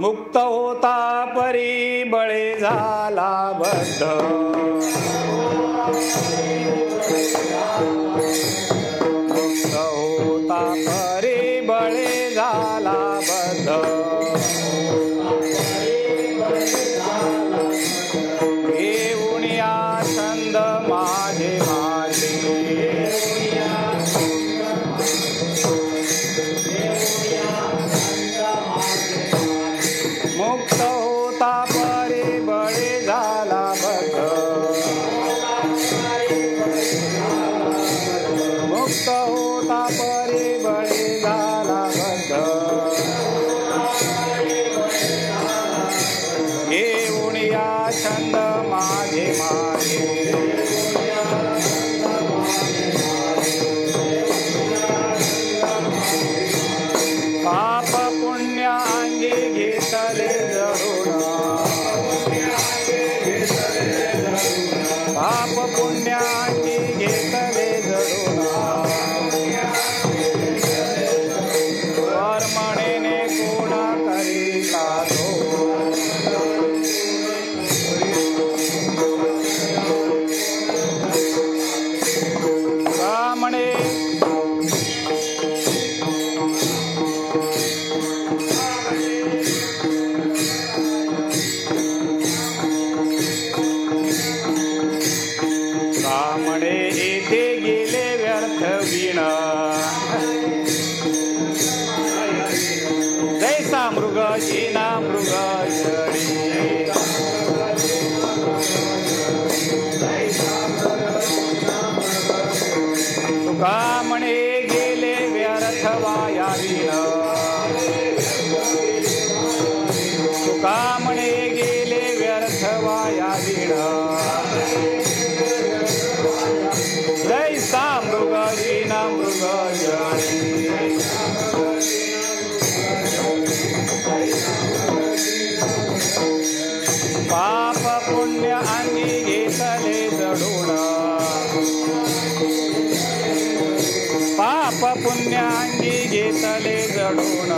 मुक्त होता परी बळे झाला बद्ध, मुक्त होता परी बळे झाला बद्ध, घेऊन या छंद माझे माझे, मुक्त होता परी बळे झाला बद्ध, मुक्त होता परी बळे झाला बद्ध, घेऊन या छंद माझे माझे, पाप पुण्य अंगी घेतले जडून, पाप पुण्य अंगी घेतले जडून, कर्मणेने कोण करीता तो, कामणे कामणे येथे गेले व्यर्थ विण, जैसा मृग येना मृग जडी, कामणे गेले व्यर्थ वाया विण, कामणे गेले व्यर्थ वाया विण, जैसा मृग येना मृग जडी, पाप पुण्य अंगी घेतले जडून, पाप पुण्य अंगी घेतले जडून,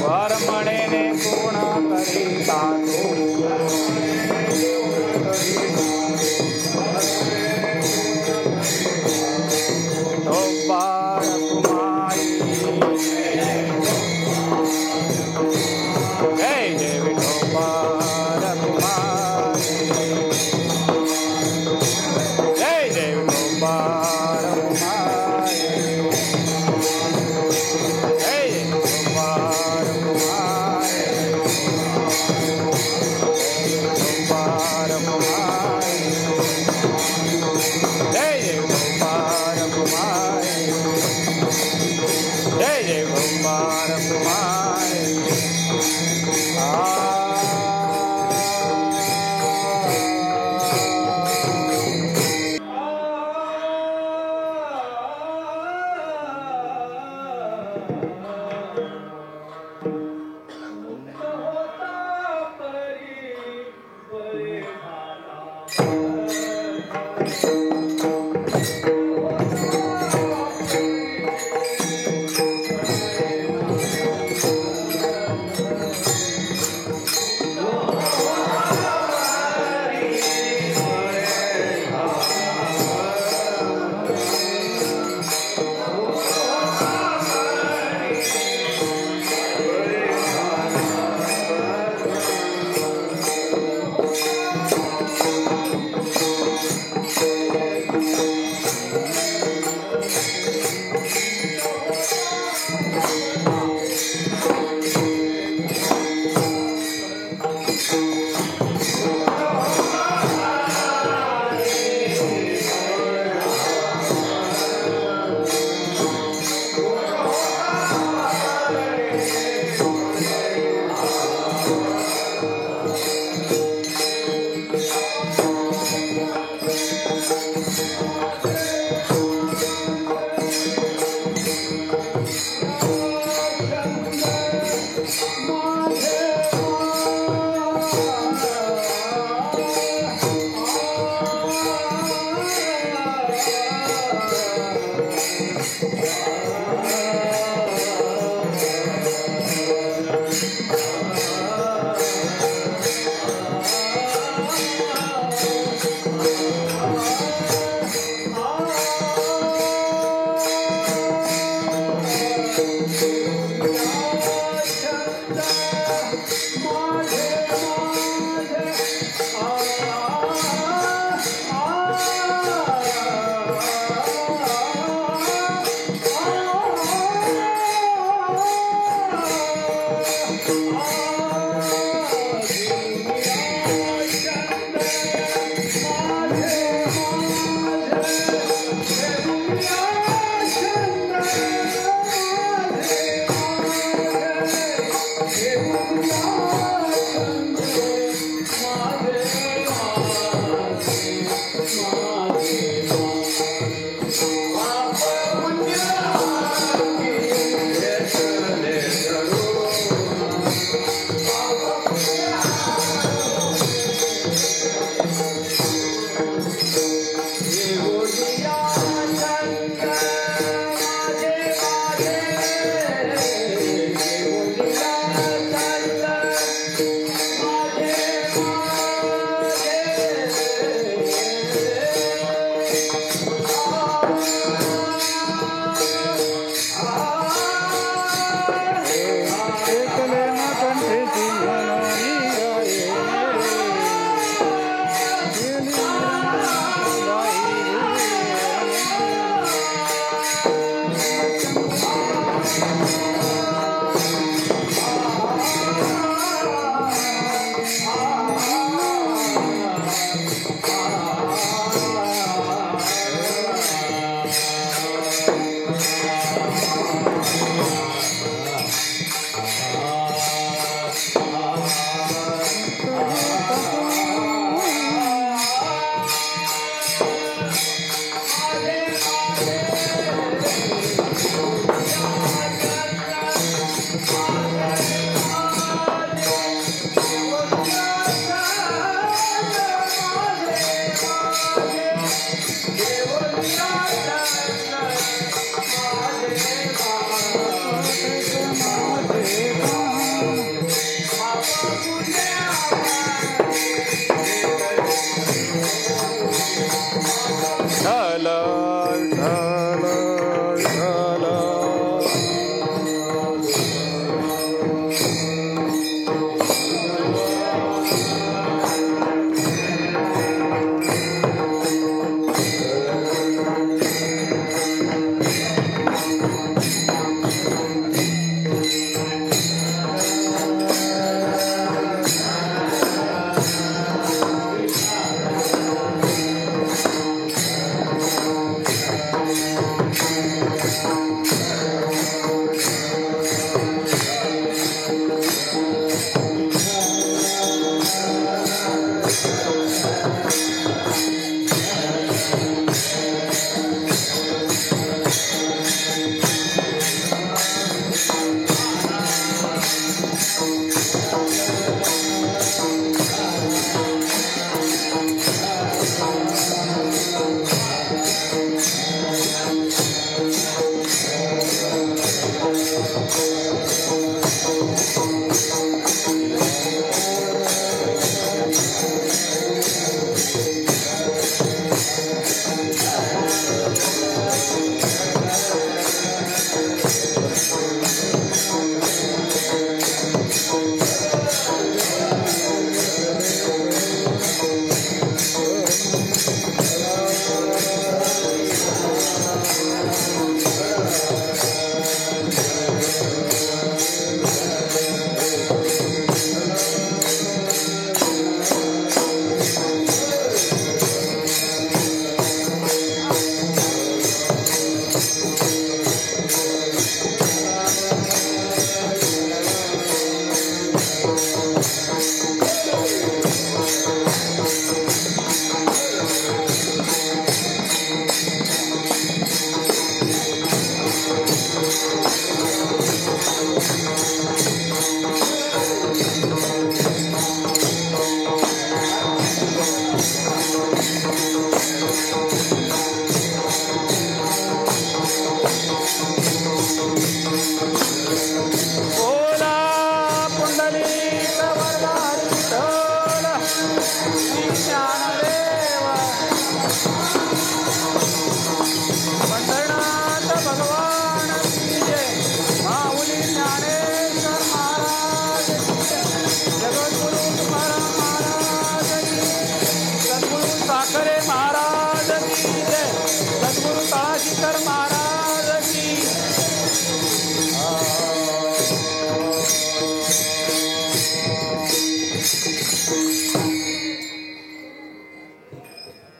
कर्मणेने कोण करीता तो, विठोबा रखुमाई, जय जय विठोबा रखुमाई, जय जय विठोबा रखुमाई, जय जय विठोबा रखुमाई, विठोबा रखुमाई, जय जय विठोबा रखुमाई, जय जय विठोबा रखुमाई।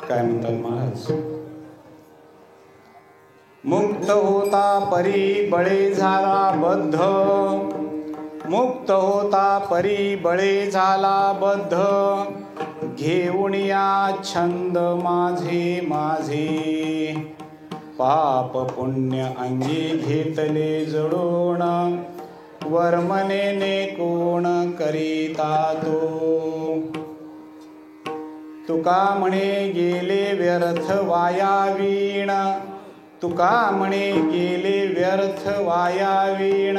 काय म्हणतात महाराज? मुक्त होता परी बळे झाला बद्ध, मुक्त होता परी बळे झाला बद्ध, घेऊन या छंद माझे माझे, पाप पुण्य अंगी घेतले जडून, वर्मनेने कोण करीता तो. तुका म्हणे गेले व्यर्थ वाया वीण, तुका म्हणे गेले व्यर्थ वाया वीण,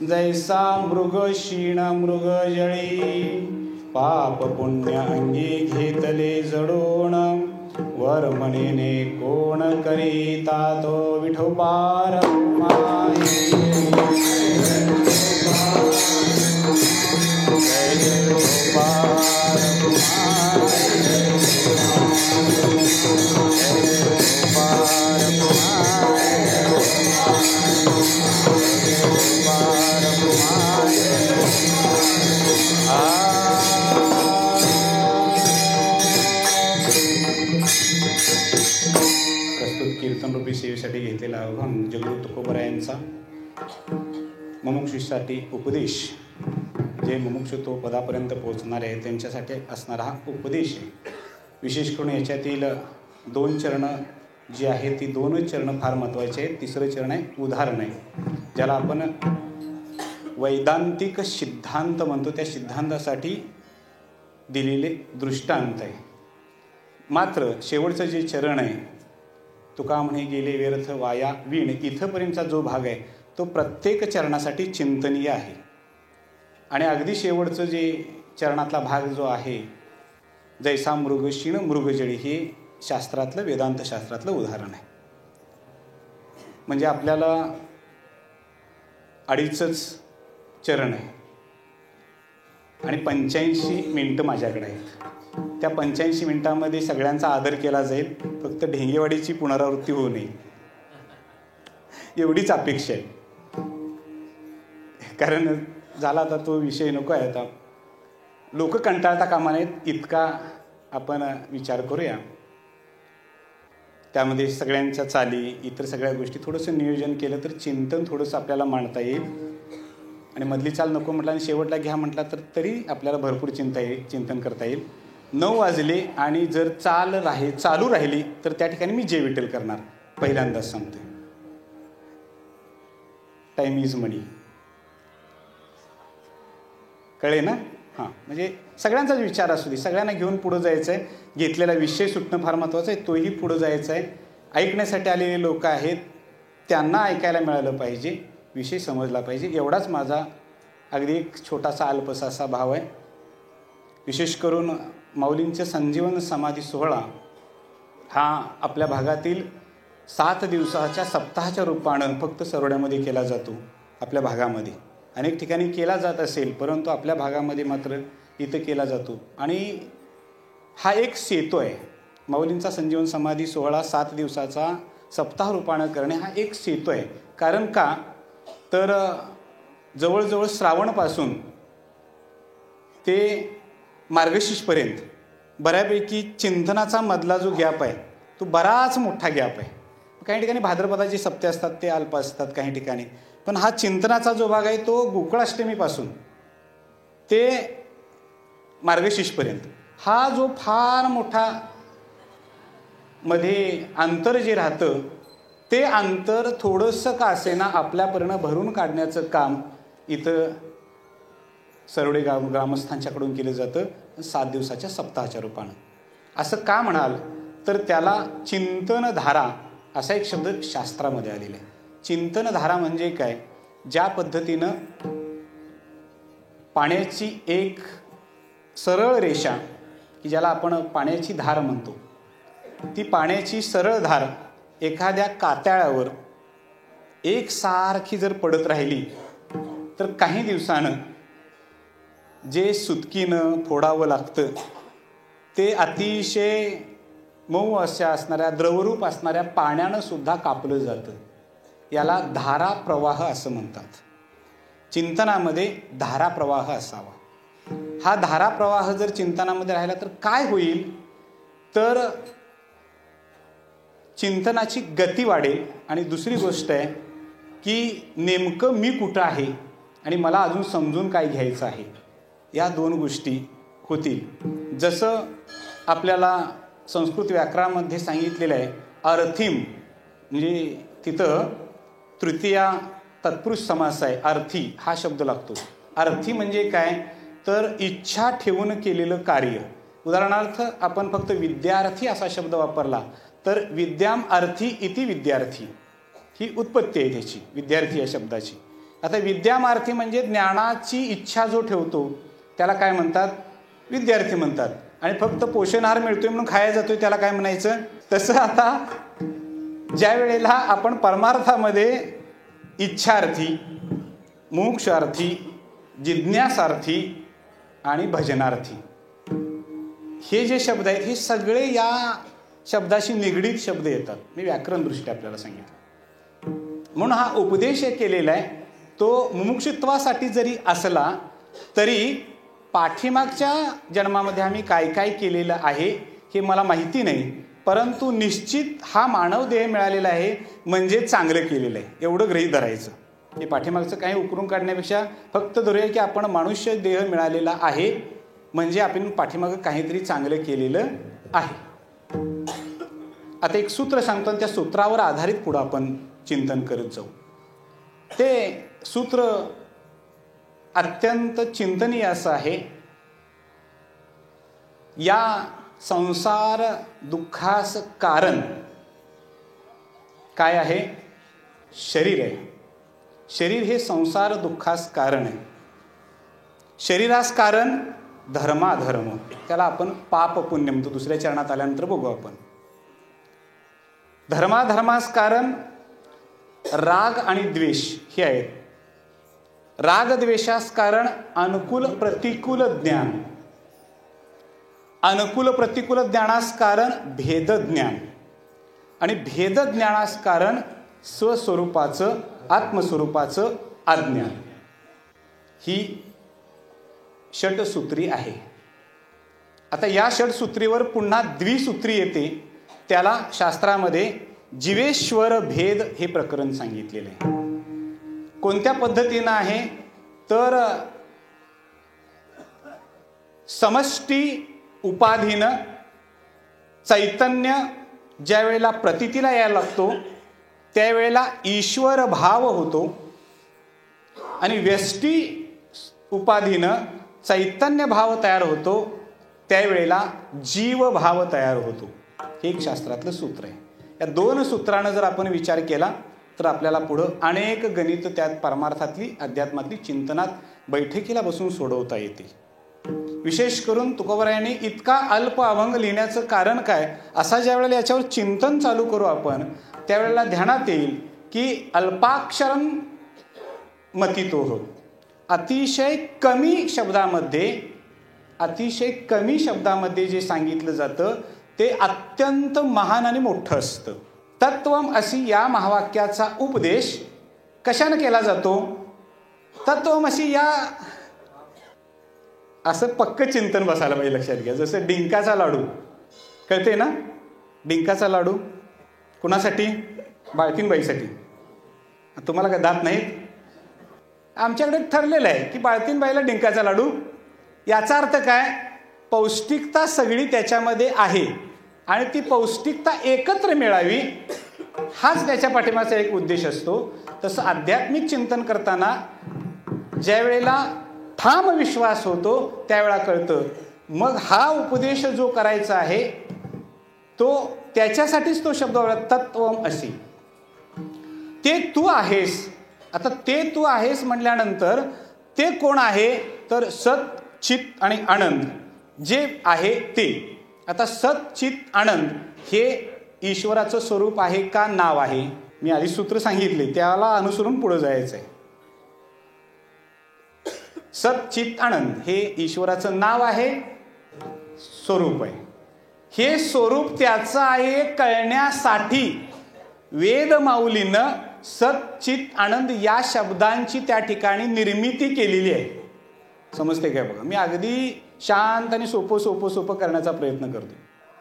जैसा मृग क्षीण मृग जळी, पाप पुण्य अंगी घेतले जडून, वर्मनेने कोण करीता तो. विठोबा रखुमाई कीर्तनरूपी सेवेसाठी घेतलेला अभंग जगद्गुरु तुकोबरायांचा मुमुक्षूसाठी उपदेश, जे मुमुक्षुत्व पदापर्यंत पोहोचणारे आहेत त्यांच्यासाठी असणारा हा उपदेश आहे. विशेष करून याच्यातील 2 चरण जी आहेत ती 2च चरण फार महत्त्वाचे आहेत. 3रं चरण आहे उदाहरण आहे, ज्याला आपण वैदांतिक सिद्धांत म्हणतो. त्या सिद्धांतासाठी दिलेले दृष्टांत आहे. मात्र शेवटचं जे चरण आहे, तुका म्हणे गेले व्यर्थ वाया वीण, इथंपर्यंतचा जो भाग आहे तो प्रत्येक चरणासाठी चिंतनीय आहे. आणि अगदी शेवटचं जे चरणातला भाग जो आहे, जैसा मृगक्षीण मृगजळी, हे शास्त्रातलं वेदांत शास्त्रातलं उदाहरण आहे. म्हणजे आपल्याला 2.5च चरण आहे आणि 85 मिनटं माझ्याकडे आहेत. त्या 85 मिनटामध्ये सगळ्यांचा आदर केला जाईल, फक्त ढेंगेवाडीची पुनरावृत्ती होऊ नये एवढीच अपेक्षा आहे. कारण झाला आता तो विषय नको आहे. आता लोक कंटाळता कामा नयेत इतका आपण विचार करूया. त्यामध्ये सगळ्यांच्या चाली, इतर सगळ्या गोष्टी थोडंसं नियोजन केलं तर चिंतन थोडंसं आपल्याला मांडता येईल. आणि मधली चाल नको म्हटलं आणि शेवटला घ्या म्हटला तर तरी आपल्याला भरपूर चिंतन करता येईल. 9 वाजले आणि जर चालू राहिली तर त्या ठिकाणी मी जय विठ्ठल करणार. पहिल्यांदाच सांगतोय, टाईम इज मनी. कळे ना? हां, म्हणजे सगळ्यांचाच विचार असू दे, सगळ्यांना घेऊन पुढं जायचं आहे. घेतलेला विषय सुटणं फार महत्त्वाचं आहे, तोही पुढं जायचा आहे. ऐकण्यासाठी आलेले लोक आहेत, त्यांना ऐकायला मिळालं पाहिजे, विषय समजला पाहिजे, एवढाच माझा अगदी एक छोटासा अल्पसा असा भाव आहे. विशेष करून माऊलींचे संजीवन समाधी सोहळा हा आपल्या भागातील 7 दिवसाच्या सप्ताहाच्या रूपानं फक्त सरोड्यामध्ये केला जातो. आपल्या भागामध्ये अनेक ठिकाणी केला जात असेल, परंतु आपल्या भागामध्ये मात्र इथं केला जातो. आणि हा एक सेतू आहे. माऊलींचा संजीवन समाधी सोहळा 7 दिवसाचा सप्ताह रूपानं करणे हा एक सेतू आहे. कारण का तर जवळजवळ श्रावणपासून ते मार्गशीर्षपर्यंत बऱ्यापैकी चिंतनाचा मधला जो गॅप आहे तो बराच मोठा गॅप आहे. काही ठिकाणी भाद्रपदाचे सप्ते असतात ते अल्प असतात काही ठिकाणी, पण हा चिंतनाचा जो भाग आहे तो गोकुळाष्टमीपासून ते मार्गशीर्षपर्यंत हा जो फार मोठा मध्ये अंतर जे राहतं ते अंतर थोडंसं का असेना आपल्यापर्यंत भरून काढण्याचं काम इथं सरवडे ग्रामस्थांच्याकडून केलं जातं 7 दिवसाच्या सप्ताहाच्या रूपानं. असं का म्हणाल तर त्याला चिंतनधारा असा एक शब्द शास्त्रामध्ये आलेला आहे. चिंतनधारा म्हणजे काय? ज्या पद्धतीनं पाण्याची एक सरळ रेषा की ज्याला आपण पाण्याची धार म्हणतो, ती पाण्याची सरळ धार एखाद्या कातळावर एकसारखी जर पडत राहिली तर काही दिवसानं जे सुतकीनं फोडावं लागतं ते अतिशय मऊ अशा असणाऱ्या द्रवरूप असणाऱ्या पाण्यानं सुद्धा कापलं जातं. याला धारा प्रवाह असं म्हणतात. चिंतनामध्ये धारा प्रवाह असावा. हा धारा प्रवाह जर चिंतनामध्ये राहिला तर काय होईल तर चिंतनाची गती वाढेल. आणि दुसरी गोष्ट आहे की नेमकं मी कुठं आहे आणि मला अजून समजून काय घ्यायचं आहे, या 2 गोष्टी होतील. जसं आपल्याला संस्कृत व्याकरणामध्ये सांगितलेलं आहे अर्थिम, म्हणजे तिथं तृतीया तत्पुरुष समास आहे. अर्थी हा शब्द लागतो. अर्थी म्हणजे काय तर इच्छा ठेवून केलेलं कार्य. उदाहरणार्थ आपण फक्त विद्यार्थी असा शब्द वापरला तर विद्याम अर्थी इति विद्यार्थी ही उत्पत्ती आहे त्याची, विद्यार्थी या शब्दाची. आता विद्यामार्थी म्हणजे ज्ञानाची इच्छा जो ठेवतो त्याला काय म्हणतात? विद्यार्थी म्हणतात. आणि फक्त पोषणहार मिळतोय म्हणून खाया जातोय त्याला काय म्हणायचं? तसं आता ज्या वेळेला आपण परमार्थामध्ये इच्छार्थी, मोक्षार्थी, जिज्ञासार्थी आणि भजनार्थी हे जे शब्द आहेत हे सगळे या शब्दाशी निगडीत शब्द येतात. मी व्याकरणदृष्ट्या आपल्याला सांगितलं. म्हणून हा उपदेश केलेला आहे तो मुमुक्षुत्वासाठी जरी असला तरी पाठीमागच्या जन्मामध्ये आम्ही काय काय केलेलं आहे हे मला माहिती नाही, परंतु निश्चित हा मानव देह मिळालेला आहे म्हणजे चांगलं केलेलं आहे एवढं गृहीत धरायचं. हे पाठीमागचं काही उकरून काढण्यापेक्षा फक्त धरूया की आपण मनुष्य देह मिळालेला आहे म्हणजे आपण पाठीमागं काहीतरी चांगलं केलेलं आहे. आता एक सूत्र सांगतो आणि त्या सूत्रावर आधारित पुढं आपण चिंतन करत जाऊ. ते सूत्र अत्यंत चिंतनीय असं आहे. या संसार दुःखास कारण काय आहे? शरीर आहे. शरीर हे संसार दुःखास कारण आहे. शरीरास कारण धर्माधर्म, त्याला आपण पाप पुण्य म्हणतो. दुसऱ्या चरणात आल्यानंतर बघू आपण. धर्माधर्मास कारण राग आणि द्वेष हे आहेत. रागद्वेषास कारण अनुकूल प्रतिकूल ज्ञान, अनुकूल प्रतिकूल ज्ञानास कारण भेदज्ञान आणि भेदज्ञानास कारण स्वस्वरूपाचं आत्मस्वरूपाचं अज्ञान. ही षटसूत्री आहे. आता या षटसूत्रीवर पुन्हा द्विसूत्री येते. त्याला शास्त्रामध्ये जीवेश्वर भेद हे प्रकरण सांगितलेलं आहे. कोणत्या पद्धतीनं आहे तर समष्टी उपाधीनं चैतन्य ज्या वेळेला प्रतीतीला यायला लागतो त्यावेळेला ईश्वर भाव होतो आणि व्यष्टी उपाधीनं चैतन्य भाव तयार होतो त्यावेळेला जीव भाव तयार होतो. हे एक शास्त्रातलं सूत्र आहे. या 2 सूत्रानं जर आपण विचार केला तर आपल्याला पुढं अनेक गणित त्यात परमार्थातली अध्यात्मातली चिंतनात बैठकीला बसून सोडवता येते. विशेष करून तुकोबरायांनी इतका अल्प अभंग लिहिण्याचं कारण काय असा ज्या वेळेला याच्यावर चिंतन चालू करू आपण त्यावेळेला ध्यानात येईल की अल्पाक्षरम मतितोह, अतिशय कमी शब्दामध्ये जे सांगितलं जातं ते अत्यंत महान आणि मोठं असतं. तत्वम अशी या महावाक्याचा उपदेश कशानं केला जातो? तत्वम अशी या असं पक्क चिंतन बसायला पाहिजे. लक्षात घ्या. जसं डिंकाचा लाडू कळते ना, डिंकाचा लाडू कुणासाठी? बाळतीनबाईसाठी. तुम्हाला काय दात नाहीत? आमच्याकडे ठरलेलं आहे की बाळतीनबाईला डिंकाचा लाडू. याचा अर्थ काय? पौष्टिकता सगळी त्याच्यामध्ये आहे आणि ती पौष्टिकता एकत्र मिळावी हाच त्याच्या पाठीमागचा एक उद्देश असतो. तसं आध्यात्मिक चिंतन करताना ज्या वेळेला ठाम विश्वास होतो त्यावेळेला कळतं मग हा उपदेश जो करायचा आहे तो त्याच्यासाठीच तो शब्द तत्वम असी. ते तू आहेस. आता ते तू आहेस म्हटल्यानंतर ते कोण आहे तर सत चित आणि आनंद जे आहे ते. आता सत चित आनंद हे ईश्वराचं स्वरूप आहे का नाव आहे. मी आधी सूत्र सांगितले त्याला अनुसरून पुढे जायचं आहे. सत चित आनंद हे ईश्वराचं नाव आहे स्वरूप आहे. हे स्वरूप त्याचं आहे कळण्यासाठी वेदमाऊलीनं सच्चित आनंद या शब्दांची त्या ठिकाणी निर्मिती केलेली आहे. समजते काय बघा. मी अगदी शांत आणि सोपं करण्याचा प्रयत्न करतो.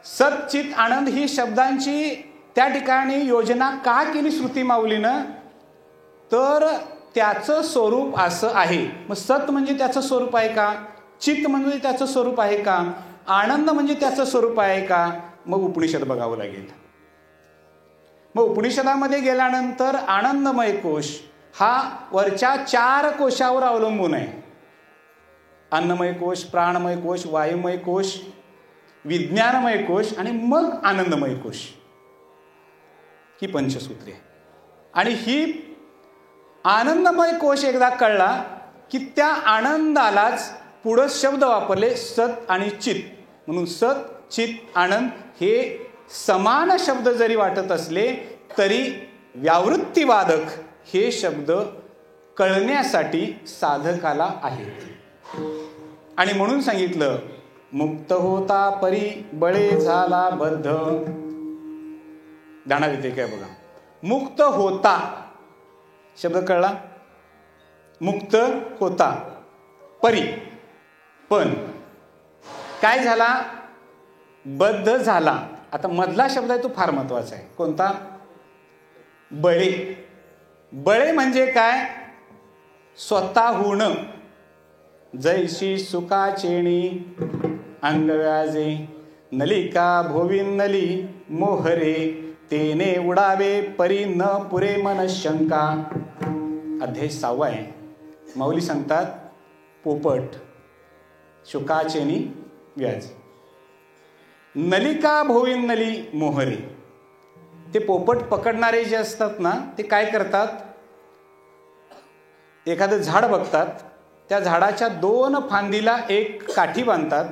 सच्चित आनंद ही शब्दांची त्या ठिकाणी योजना का केली श्रुती माऊलीनं तर त्याचं स्वरूप असं आहे. मग सत म्हणजे त्याचं स्वरूप आहे का, चित म्हणजे त्याचं स्वरूप आहे का, आनंद म्हणजे त्याचं स्वरूप आहे का. मग उपनिषद बघावं लागेल. मग उपनिषदामध्ये गेल्यानंतर आनंदमय कोश हा वरच्या 4 कोशावर अवलंबून आहे. अन्नमय कोश, प्राणमय कोश, वायुमय कोश, विज्ञानमय कोश आणि मग आनंदमय कोश ही पंचसूत्रे. आणि ही आनंदमय कोश एकदा कळला की त्या आनंदालाच पुढं शब्द वापरले सत आणि चित. म्हणून सत चित आनंद हे समान शब्द जरी वाटत असले तरी व्यावृत्तीवादक हे शब्द कळण्यासाठी साधकाला आहेत. आणि म्हणून सांगितलं मुक्त होता परी बळे झाला बद्ध. जाणार येते काय बघा. मुक्त होता शब्द कळला. मुक्त होता परी पण काय झाला बद्ध झाला. आता मधला शब्द आहे तो फार महत्वाचा आहे. कोणता. बळे. बळे म्हणजे काय स्वतःहून. जैशी सुखाचेणी अंगव्याजे नलिका भोविन्नली मोहरे तेने उडावे परी न पुरे मन शंका. अध्याय 6 आहे. माऊली सांगतात पोपट शुकाचेनी व्याज नलिका भोविन्नली मोहरे. ते पोपट पकडणारे जे असतात ना ते काय करतात एखादं झाड बघतात त्या झाडाच्या 2 फांदीला एक काठी बांधतात.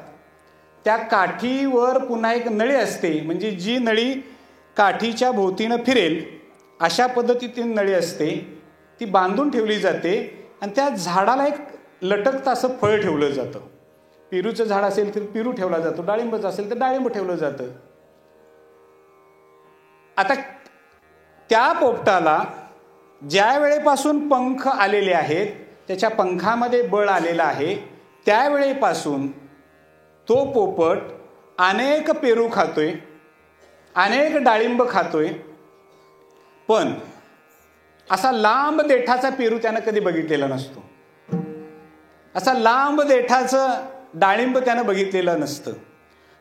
त्या काठीवर पुन्हा एक नळी असते म्हणजे जी नळी काठीच्या भोवतीनं फिरेल अशा पद्धतीची नळी असते. ती बांधून ठेवली जाते आणि त्या झाडाला एक लटकतं असं फळ ठेवलं जातं. पेरूचं झाड असेल तर पेरू ठेवला जातो, डाळिंबाचं असेल तर डाळिंब ठेवलं जातं. आता त्या पोपटाला ज्या वेळेपासून पंख आलेले आहेत त्याच्या पंखामध्ये बळ आलेलं आहे त्यावेळेपासून तो पोपट अनेक पेरू खातोय, अनेक डाळिंब खातोय. पण असा लांब देठाचा पेरू त्यानं कधी बघितलेला नसतो. असा लांब देठाचं डाळिंब त्यानं बघितलेलं नसतं.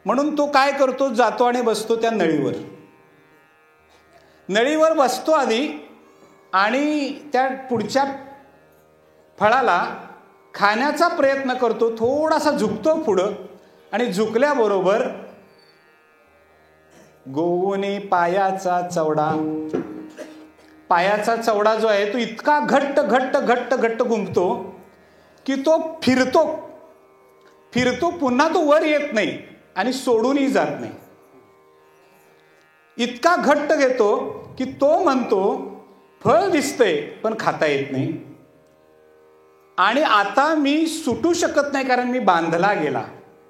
म्हणून तो काय करतो जातो आणि बसतो त्या नळीवर. नळीवर बसतो आधी आणि त्या पुढच्या फळाला खाण्याचा प्रयत्न करतो. थोडासा झुकतो पुढं आणि झुकल्याबरोबर गोवणे पायाचा चवडा. पायाचा चवडा जो आहे तो इतका घट्ट घट्ट घट्ट घट्ट घुमतो की तो फिरतो फिरतो पुन्हा तो वर येत नाही आणि सोडूनही जात नाही. इतका घट्ट घेतो की तो म्हणतो फळ दिसतंय पण खाता येत नाही आणि आता मी सुटू शकत नाही कारण मी बांधला गेला.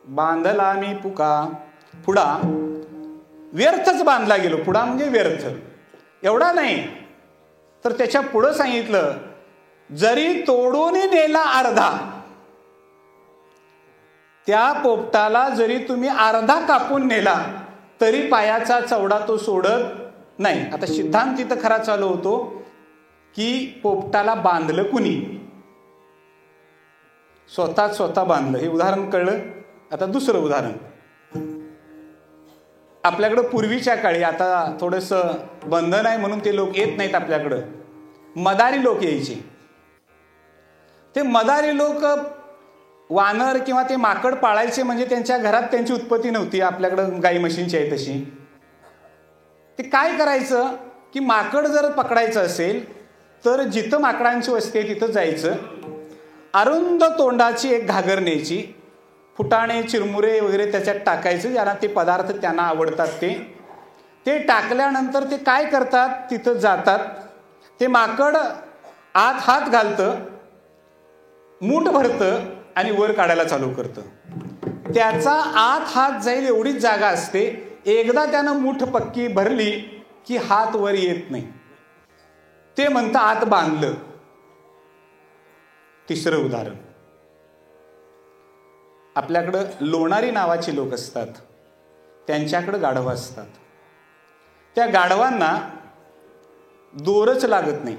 बांधला मी पुढा व्यर्थच बांधला गेलो. पुढा म्हणजे व्यर्थ. एवढा नाही तर त्याच्या पुढं सांगितलं जरी तोडून नेला अर्धा. त्या पोपटाला जरी तुम्ही अर्धा कापून नेला तरी पायाचा चवडा तो सोडत नाही. आता सिद्धांत तिथं खरा चालू होतो की पोपटाला बांधलं कुणी. स्वतः बांधलं. हे उदाहरण कळलं. आता दुसरं उदाहरण. आपल्याकडं पूर्वीच्या काळी, आता थोडंसं बंधन आहे म्हणून ते लोक येत नाहीत आपल्याकडं, मदारी लोक यायचे. ते मदारी लोक वानर किंवा ते माकड पाळायचे, म्हणजे त्यांच्या घरात त्यांची उत्पत्ती नव्हती. आपल्याकडं गाई म्हशींची आहे तशी. ते काय करायचं की माकड जर पकडायचं असेल तर जिथं माकडांची वस्ती आहे तिथं जायचं, अरुंद तोंडाची एक घागर न्यायची, फुटाणे चिरमुरे वगैरे त्याच्यात टाकायचं, ज्यांना ते पदार्थ त्यांना आवडतात ते टाकल्यानंतर ते काय करतात, तिथं जातात. ते माकड आत हात घालतं, मूठ भरतं आणि वर काढायला चालू करतं. त्याचा आत हात जाईल एवढीच जागा असते. एकदा त्यानं मूठ पक्की भरली की हात वर येत नाही. ते म्हणतं आत बांधलं. तिसरं उदाहरण, आपल्याकडं लोणारी नावाची लोक असतात, त्यांच्याकडं गाढवं असतात. त्या गाढवांना दोरच लागत नाही.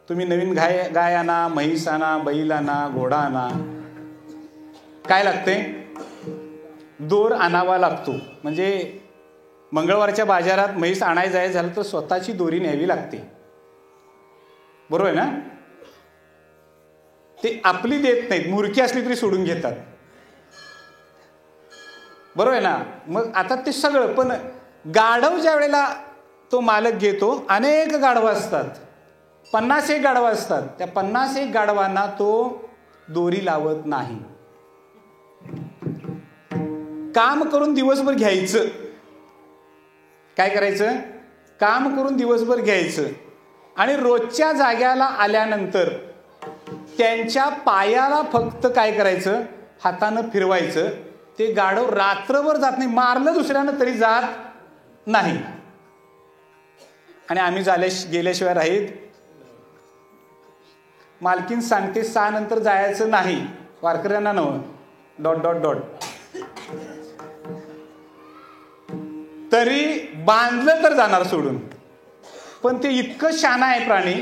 तुम्ही नवीन गाय आणा, म्हैस आणा, बैल आणा, घोडा आणा, काय लागते? दोर आणावा लागतो. म्हणजे मंगळवारच्या बाजारात म्हैस आणायला जायचं झालं तर स्वतःची दोरी न्यावी लागते. बरोबर आहे ना? ते आपली देत नाहीत, मुरकी असली तरी सोडून घेतात. बरोबर आहे ना? मग आता ते सगळं, पण गाढव ज्या वेळेला तो मालक घेतो, अनेक गाढवं असतात, 50 गाढवं असतात. त्या 50 गाढवांना तो दोरी लावत नाही. काम करून दिवसभर घ्यायचं. काय करायचं? काम करून दिवसभर घ्यायचं आणि रोजच्या जाग्याला आल्यानंतर त्यांच्या पायाला फक्त काय करायचं? हातानं फिरवायचं. ते गाढव रात्रभर जात नाही, मारलं दुसऱ्यानं तरी जात नाही. आणि आम्ही गेल्याशिवाय राहीत. मालकीन सांगते 6 नंतर जायचं नाही, वारकऱ्यांना नव्ह, ... तरी बांधलं तर जाणार सोडून. पण ते इतकं शहाणा आहे प्राणी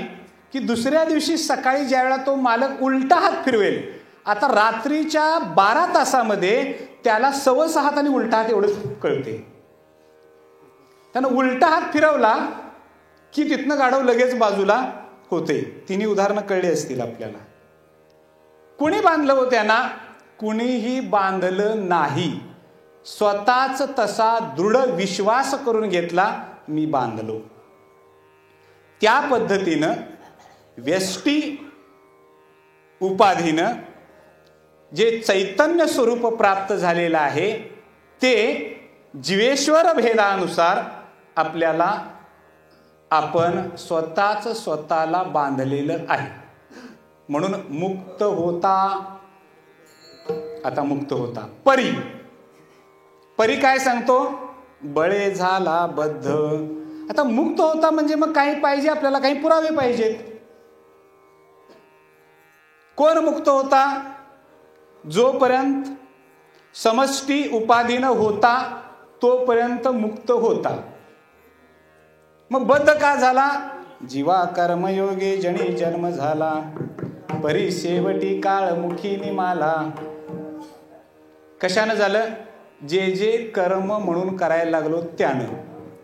की दुसऱ्या दिवशी सकाळी ज्या वेळा तो मालक उलटा हात फिरवेल, आता रात्रीच्या 12 तासामध्ये त्याला सवस हात आणि उलटा हात एवढंच कळते. त्यानं उलटा हात फिरवला की तिथनं गाढव लगेच बाजूला होते. 3 उदाहरणं कळली असतील आपल्याला. कुणी बांधलं हो त्यांना? कुणीही बांधलं नाही. स्वतःच तसा दृढ विश्वास करून घेतला, मी बांधलो. त्या पद्धतीनं व्यष्टी उपाधीनं जे चैतन्य स्वरूप प्राप्त झालेलं आहे ते जीवेश्वर भेदानुसार आपल्याला आपण स्वतःला बांधलेलं आहे. म्हणून मुक्त होता. आता मुक्त होता. परी काय सांगतो? बळे झाला बद्ध. आता मुक्त होता म्हणजे मग काही पाहिजे आपल्याला, काही पुरावे पाहिजेत. कोण मुक्त होता? जोपर्यंत समष्टी उपाधीनं होता तोपर्यंत मुक्त होता. मग बद्ध का झाला? जीवा कर्मयोगे जणी जन्म झाला, परी शेवटी काळमुखी निमाला. कशानं झालं? जे जे कर्म म्हणून करायला लागलो त्यानं.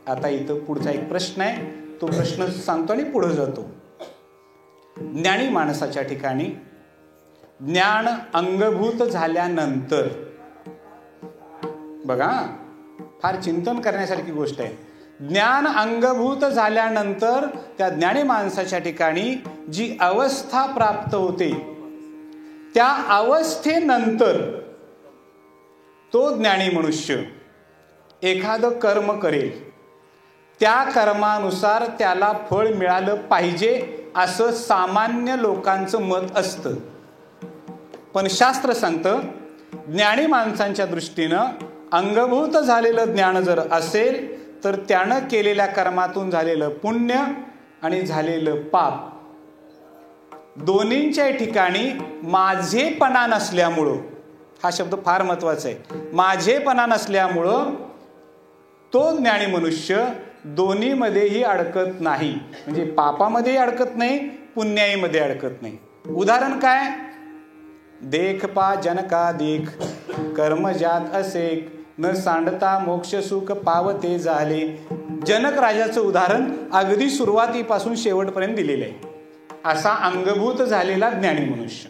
आता इथं पुढचा एक प्रश्न आहे, तो प्रश्न सांगतो आणि पुढे जातो. ज्ञानी माणसाच्या ठिकाणी ज्ञान अंगभूत झाल्यानंतर, बघा फार चिंतन करण्यासारखी गोष्ट आहे. ज्ञान अंगभूत झाल्यानंतर त्या ज्ञानी माणसाच्या ठिकाणी जी अवस्था प्राप्त होते, त्या अवस्थेनंतर तो ज्ञानी मनुष्य एखादं कर्म करेल, त्या कर्मानुसार त्याला फळ मिळालं पाहिजे असं सामान्य लोकांचं मत असतं. पण शास्त्र सांगतं ज्ञानी माणसांच्या दृष्टीनं अंगभूत झालेलं ज्ञान जर असेल तर त्यानं केलेल्या कर्मातून झालेलं पुण्य आणि झालेलं पाप दोन्हींच्या ठिकाणी माझेपणा नसल्यामुळं, हा शब्द फार महत्वाचा आहे, माझेपणा नसल्यामुळं तो ज्ञानी मनुष्य दोन्हीमध्येही अडकत नाही. म्हणजे पापामध्येही अडकत नाही, पुण्याईमध्ये अडकत नाही. उदाहरण काय? देख पा जन का देख, कर्म जात असे न सांडता मोक्ष सुख पावते झाले. जनक राजाचं उदाहरण अगदी सुरुवातीपासून शेवटपर्यंत दिलेलं आहे. असा अंगभूत झालेला ज्ञानी मनुष्य.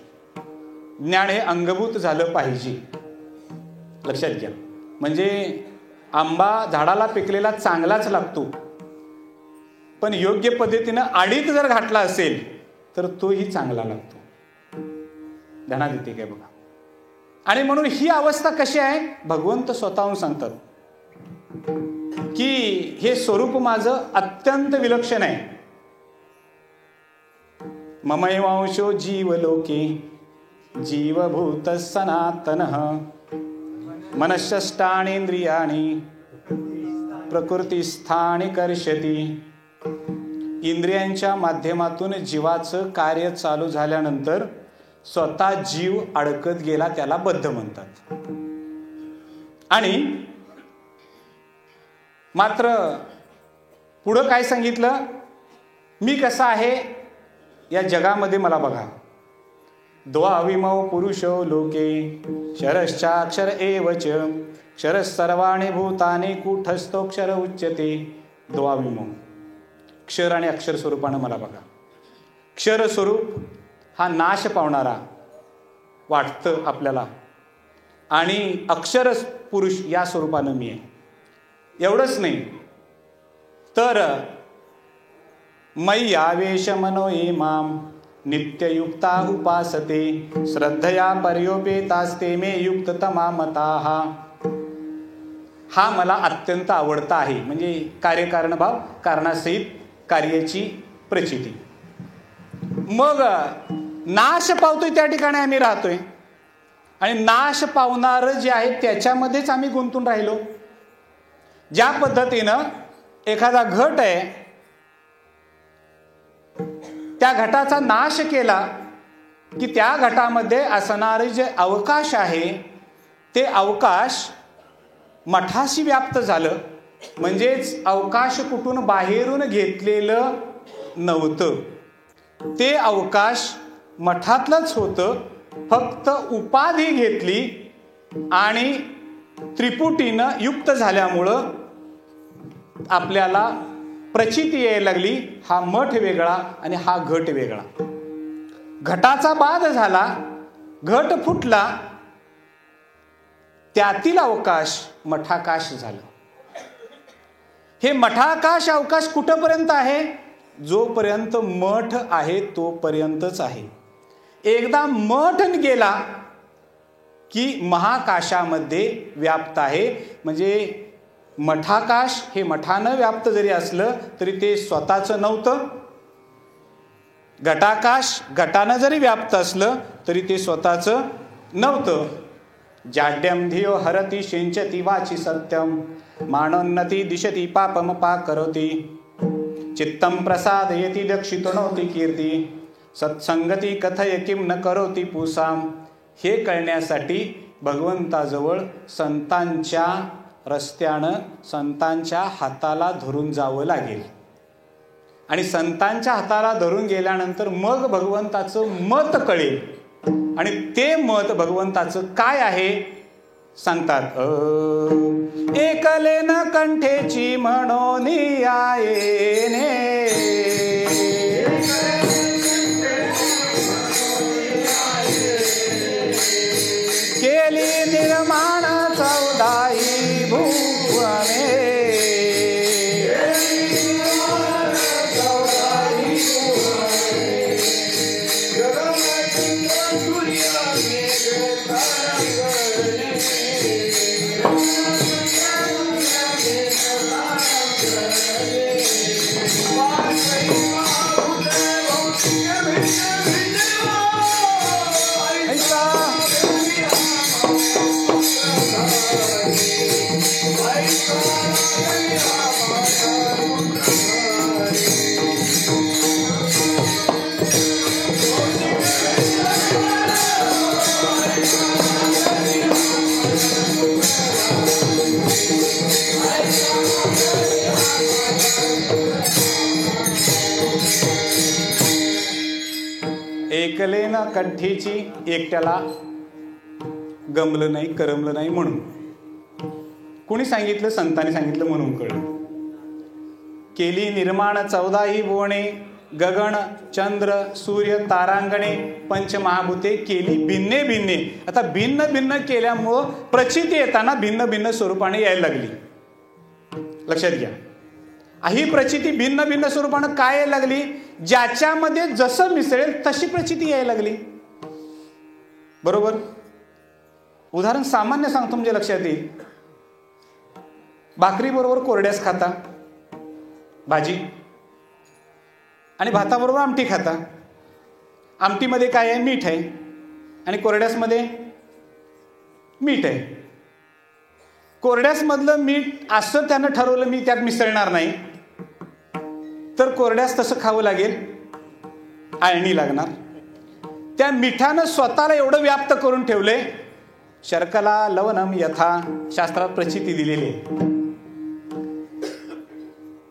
ज्ञान हे अंगभूत झालं पाहिजे, लक्षात घ्या. म्हणजे आंबा झाडाला पिकलेला चांगलाच लागतो, पण योग्य पद्धतीनं आडीत जर घातला असेल तर तोही चांगला लागतो. ध्यानात येते काय बघा. आणि म्हणून ही अवस्था कशी आहे, भगवंत स्वतःहून सांगतात की हे स्वरूप माझं अत्यंत विलक्षण आहे. ममैवांशो जीवलोके जीवभूत सनातनः मनःषष्ठानींद्रियाणि प्रकृतिस्थानि कर्षति. इंद्रियांच्या माध्यमातून जीवाचं कार्य चालू झाल्यानंतर स्वतः जीव अडकत गेला त्याला बद्ध म्हणतात. आणि मात्र पुढं काय सांगितलं, मी कसा आहे या जगामध्ये मला बघा. द्वाविमौ पुरुषो लोके क्षरश्चाक्षर एव च क्षरः सर्वाणि भूतानि कूटस्थोक्षर उच्यते. द्वाविमौ, क्षर आणि अक्षर स्वरूपानं मला बघा. क्षर स्वरूप हा नाश पावणारा वाटतं आपल्याला, आणि अक्षर पुरुष या स्वरूपानं मी आहे. एवढंच नाही तर मयि आवेश मनो ये माम नित्ययुक्ता उपासते श्रद्धया पर्योपेतास्ते मे युक्ततमा मताः. हा मला अत्यंत आवडता आहे. म्हणजे कार्यकारणभाव, कारणासहित कार्याची प्रचिती. मग नाश पावतोय त्या ठिकाणी आम्ही राहतोय, आणि नाश पावणारं जे आहे त्याच्यामध्येच आम्ही गुंतून राहिलो. ज्या पद्धतीनं एखादा घट आहे, त्या घटाचा नाश केला की त्या घटामध्ये असणारे जे अवकाश आहे ते अवकाश मठाशी व्याप्त झालं. म्हणजेच अवकाश कुठून बाहेरून घेतलेलं नव्हतं, ते अवकाश मठातलंच होतं. फक्त उपाधी घेतली आणि त्रिपुटीनं युक्त झाल्यामुळं आपल्याला प्रचिती यायला लागली. हा मठ वेगळा आणि हा घट वेगळा. घटाचा बाध झाला, घट फुटला, त्यातील अवकाश मठाकाश झालं. हे मठाकाश अवकाश कुठपर्यंत आहे, जोपर्यंत मठ आहे तोपर्यंतच आहे. एकदा मठ गेला की महाकाशामध्ये व्याप्त आहे. म्हणजे मठाकाश हे मठानं व्याप्त जरी असलं तरी ते स्वतःचं नव्हतं. घटाकाश घटानं जरी व्याप्त असलं तरी ते स्वतःचं नव्हतं. जाड्यम धियो हरती सिंचती वाची सत्यम मानोन्नती दिशती पापम पाकरोति चित्तम प्रसादयति दक्षितनोति कीर्ती सत्संगती कथय किम न करोति पूसाम. हे कळण्यासाठी भगवंताजवळ संतांच्या रस्त्यानं संतांच्या हाताला धरून जावं लागेल. आणि संतांच्या हाताला धरून गेल्यानंतर मग भगवंताचं मत कळेल. आणि ते मत भगवंताचं काय आहे सांगतात. एकलेन कंठेची म्हणून आयेने केली निर्माण चौदाही भुवने. एकलेन कंठीची, एकट्याला गमलं नाही करमलं नाही म्हणून. कुणी सांगितलं? संतांनी सांगितलं म्हणून कळलं. केली निर्माण 14 भुवने, गगन चंद्र सूर्य तारांगणे, पंचमहाभूते केली भिन्ने भिन्ने. आता भिन्न भिन्न केल्यामुळं प्रचिती येताना भिन्न भिन्न स्वरूपाने यायला लागली. लक्षात घ्या, ही प्रचिती भिन्न भिन्न स्वरूपानं काय यायला लागली? ज्याच्यामध्ये जसं मिसळेल तशी प्रचिती यायला लागली. बरोबर? उदाहरण सामान्य सांगतो म्हणजे लक्षात येईल. भाकरी बरोबर कोरड्यास खाता भाजी, आणि भाताबरोबर आमटी खाता. आमटीमध्ये काय आहे? मीठ आहे, आणि कोरड्यासमध्ये मीठ आहे. कोरड्यासमधलं मीठ असं त्यानं ठरवलं मी त्यात मिसळणार नाही, तर कोरड्यास तसं खावं लागेल, आळणी लागणार. त्या मिठानं स्वतःला एवढं व्याप्त करून ठेवले, शर्कला लवणम यथा शास्त्रात प्रचिती दिलेली आहे.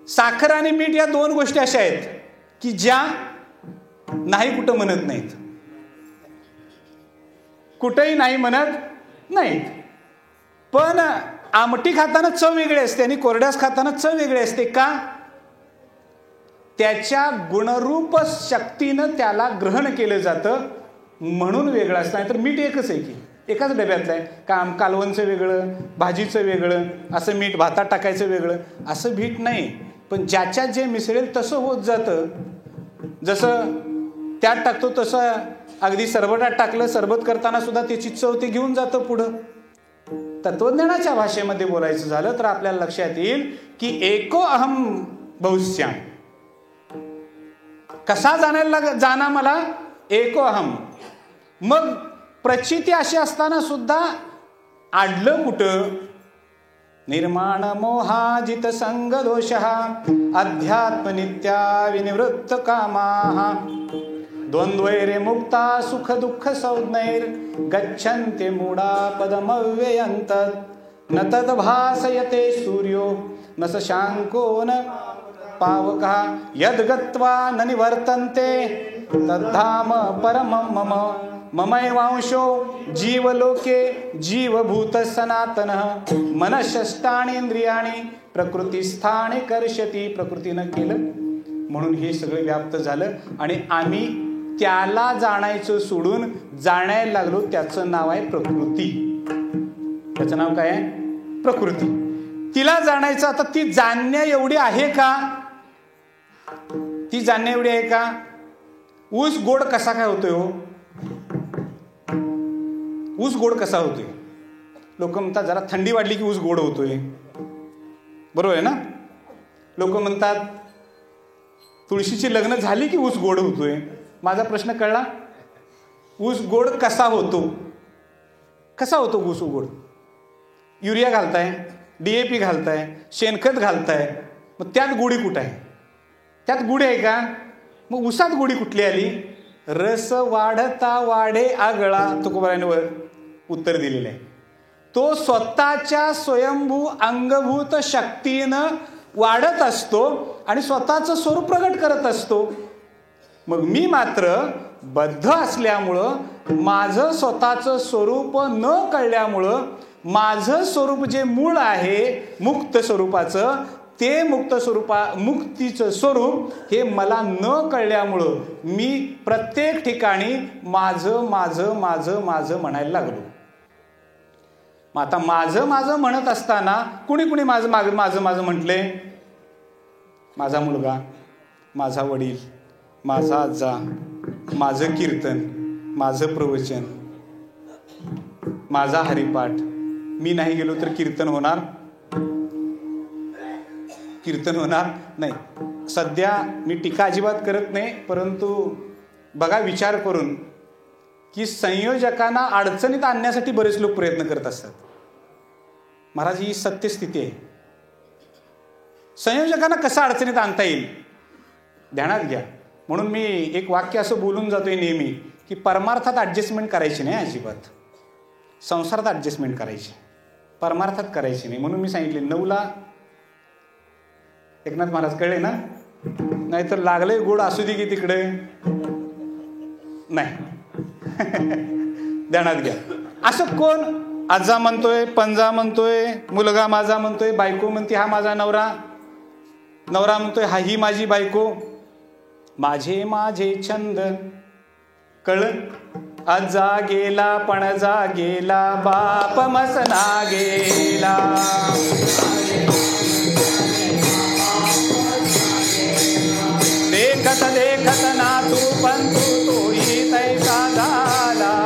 साखर आणि मीठ या दोन गोष्टी अशा आहेत की ज्या नाही कुठं म्हणत नाहीत, कुठेही नाही म्हणत नाहीत. पण आमटी खाताना चव वेगळी असते आणि कोरड्यास खाताना चव वेगळी असते. का? त्याच्या गुणरूप शक्तीनं त्याला ग्रहण केलं जातं म्हणून वेगळं असतं. नाही तर मीठ एकच आहे की, एकाच डब्यातलं आहे. कालवणचं वेगळं, भाजीचं वेगळं, असं मीठ भातात टाकायचं वेगळं, असं मीठ नाही. पण ज्याच्यात जे मिसळेल तसं होत जातं. जसं त्यात टाकतो तसं अगदी सरबटात टाकलं, सरबत करताना सुद्धा त्याची चव ते घेऊन जातं पुढं. तत्वज्ञानाच्या भाषेमध्ये बोलायचं झालं तर आपल्याला लक्षात येईल की एको अहम बहुश्याम. कसा जाणा मला? एको अहम. मग प्रचिती अशी असताना सुद्धा आडलं कुठं? निर्माण मोहाजित संग दोषः अध्यात्म नित्या विनिवृत्त कामाः द्वंद्वैरे मुक्ता सुख दुःख संज्ञैर गच्छन्ते मूढा पदमव्ययन्त न तद्भासयते सूर्यो न शशांको न पावकः यद्गत्वा न निवर्तन्ते तद्धाम परमं मम ममैवांशो जीवलोके जीवभूत सनातनः मनःषष्ठाणि इंद्रियाणि प्रकृतिस्थाने कर्षति. प्रकृतीनं केलं म्हणून हे सगळं व्याप्त झालं आणि आम्ही त्याला जाणायचं सोडून जाणायला लागलो. त्याचं नाव आहे प्रकृती. त्याचं नाव काय आहे? प्रकृती. तिला जाणायचं. आता ती जाणण्या एवढी आहे का? ती जाणण्या एवढी आहे का? ऊस गोड कसा काय होतोय हो? ऊस गोड कसा होतोय? लोक म्हणतात जरा थंडी वाढली की ऊस गोड होतोय. बरोबर आहे ना? लोक म्हणतात तुळशीची लग्न झाली की ऊस गोड होतोय. माझा प्रश्न कळला? ऊस गोड कसा होतो? कसा होतो ऊस गोड? युरिया घालताय, DAP घालताय, शेणखत घालताय, मग त्यात गोडी कुठं आहे? त्यात गुढी आहे का? मग ऊसात गोडी कुठली आली? रस वाढता वाढे आगळा. तुकोबाराने उत्तर दिलेलं आहे. तो स्वतःच्या स्वयंभू अंगभूत शक्तीनं वाढत असतो आणि स्वतःचं स्वरूप प्रगट करत असतो. मग मी मात्र बद्ध असल्यामुळं, माझं स्वतःचं स्वरूप न कळल्यामुळं, माझं स्वरूप जे मूळ आहे मुक्त स्वरूपाचं, ते मुक्तीचं स्वरूप हे मला न कळल्यामुळं मी प्रत्येक ठिकाणी माझं माझं माझं माझं म्हणायला लागलो. मग आता माझं माझं म्हणत असताना कुणी कुणी माझं माझं माझं म्हटले? माझा मुलगा, माझा वडील, माझा आजा, माझं कीर्तन, माझं प्रवचन, माझा हरिपाठ. मी नाही गेलो तर कीर्तन होणार? कीर्तन होणार नाही. सध्या मी टीका अजिबात करत नाही, परंतु बघा विचार करून की संयोजकांना अडचणीत आणण्यासाठी बरेच लोक प्रयत्न करत असतात. महाराज, ही सत्यस्थिती आहे. संयोजकांना कसं अडचणीत आणता येईल ध्यानात घ्या. म्हणून मी एक वाक्य असं बोलून जातोय नेहमी की परमार्थात ॲडजस्टमेंट करायची नाही अजिबात. संसारात ॲडजस्टमेंट करायची, परमार्थात करायची नाही. म्हणून मी सांगितले 9ला एकनाथ महाराज. कळले ना? नाहीतर लागले गोड असू दे की तिकडे नाही. ध्यानात घ्या. असं कोण आजा म्हणतोय, पंजा म्हणतोय, मुलगा माझा म्हणतोय, बायको म्हणते हा माझा नवरा, नवरा म्हणतोय हा ही माझी बायको. माझे माझे छंद कळ आजा गेला पणजा गेला, बाप मसना गेला. देखत देखत ना तू पण तोही तैसा झाला.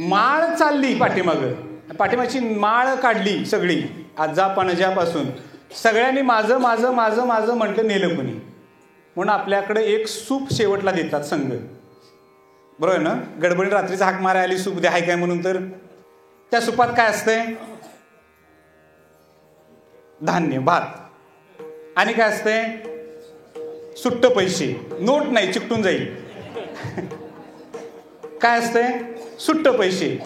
माळ चालली पाठीमागची माळ काढली सगळी आजा पणजापासून. सगळ्यांनी माझं माझं माझं माझं म्हटलं, नेलं कोणी. म्हणून आपल्याकडे एक सूप शेवटला देतात संघ, बरोबर ना. गडबडीत रात्रीचा हाक मारा आली सूप द्या हाय काय म्हणून, तर त्या सुपात काय असतंय? धान्य, भात. आणि काय असतंय? सुट्ट पैसे, नोट नाही चिकटून जाईल. काय असतंय? सुट्ट पैसे.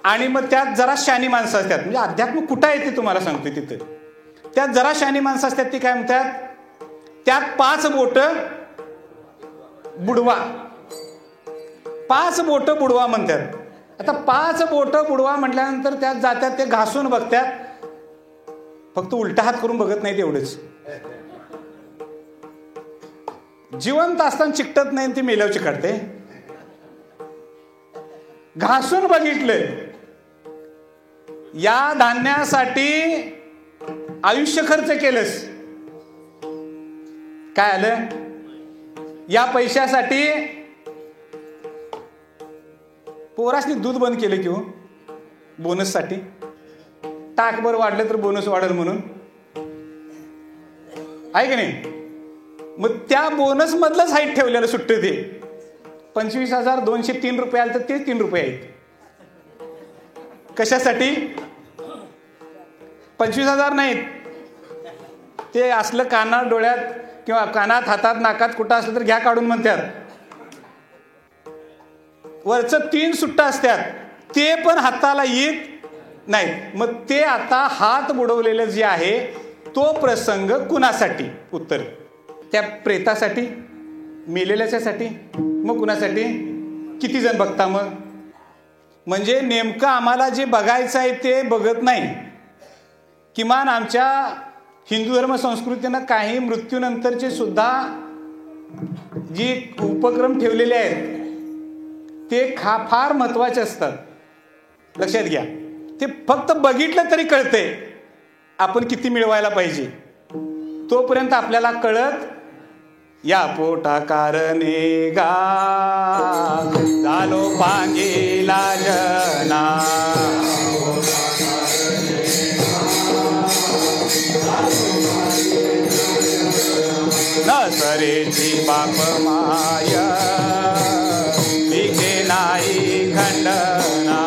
आणि मग त्यात जरा शानी माणसं असतात, म्हणजे अध्यात्म कुठं आहे ते तुम्हाला सांगते. तिथं त्यात जरा शानी माणसं असतात, ती काय म्हणतात? त्यात 5 बोटं बुडवा, 5 बोटं बुडवा म्हणतात. आता 5 बोटं बुडवा म्हटल्यानंतर त्यात जातात, ते घासून बघतात, फक्त उलटा हात करून बघत नाहीत एवढंच. जिवंत असताना चिकटत नाही, ती मेल्यावर चिकटते. घासून बघितलंय. या धान्यासाठी आयुष्य खर्च केलंस, काय आलं? या पैशासाठी पोरासनी दूध बंद केलं की हो, बोनससाठी. टाकभर वाढलं तर बोनस वाढेल म्हणून, आहे की नाही? मग त्या बोनस मधलंच हाईट ठेवलेलं सुट्ट ते 25,203 रुपये आले, तर ते 3 रुपये आहेत. कशासाठी? 25,000 नाहीत, ते असलं कानात डोळ्यात किंवा कानात हातात नाकात कुठं असलं तर घ्या काढून म्हणतात. वरचं 3 सुट्टा असतात, ते पण हाताला येत नाहीत. मग ते आता हात बुडवलेलं जे आहे तो प्रसंग कुणासाठी? उत्तर त्या प्रेतासाठी, मेलेल्याच्यासाठी. मग कुणासाठी? किती जण बघता? मग म्हणजे नेमकं आम्हाला जे बघायचं आहे ते बघत नाही. किमान आमच्या हिंदू धर्म संस्कृतीनं काही मृत्यूनंतरचे सुद्धा जे उपक्रम ठेवलेले आहेत ते फार महत्वाचे असतात. लक्षात घ्या, ते फक्त बघितलं तरी कळतंय आपण किती मिळवायला पाहिजे. तोपर्यंत आपल्याला कळत या पोटा कारणे गा झालो पांगेला जना. नसरेची बाप माय विके नाही खंडना.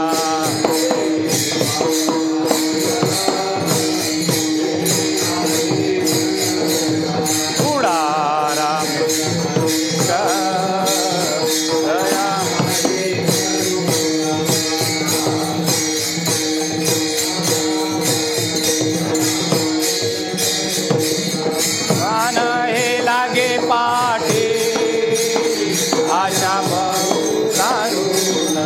आशा बहु दारुण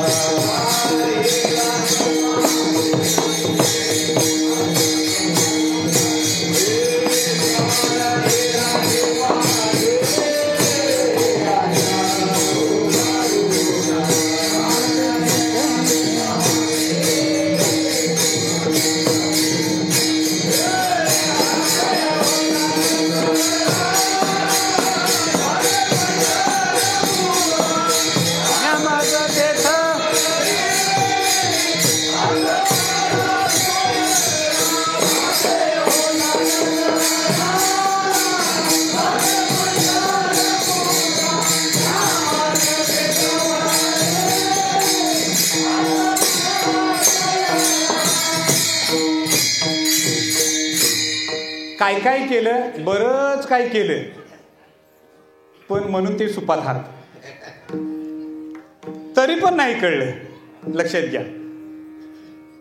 काय काय केलं, बरंच काय केलं, पण म्हणून ते सुपात हात, तरी पण नाही कळलं. लक्षात घ्या,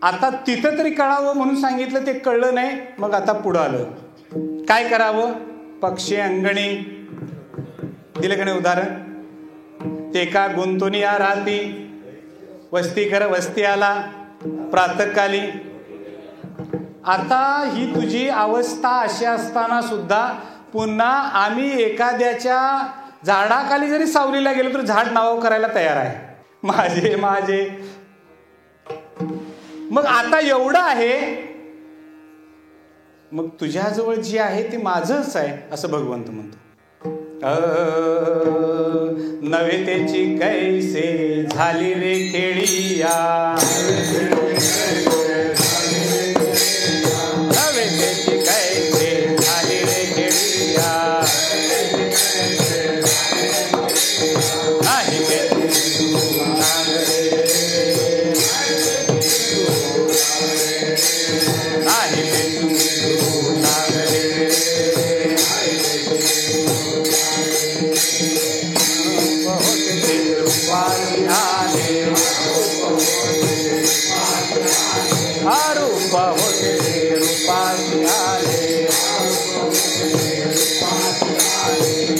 आता तिथं तरी कळावं म्हणून सांगितलं, ते कळलं नाही. मग आता पुढं आलं, काय करावं. पक्षी अंगणी दिलं का नाही उदाहरण. ते का गुंतुनी या राहती, वस्ती कर वस्ती आला प्रातःकाली. आता ही तुझी अवस्था अशी असताना सुद्धा पुन्हा आम्ही एखाद्याच्या झाडाखाली जरी सावलीला गेलो तर झाड नाव करायला तयार आहे, माझे माझे. मग आता एवढं आहे, मग तुझ्याजवळ जे आहे ते माझंच आहे असं भगवंत म्हणतो. नवे त्याची कैसे झाली रे खेळिया, नवे त्याची कैसे झाली रे खेळिया, नाही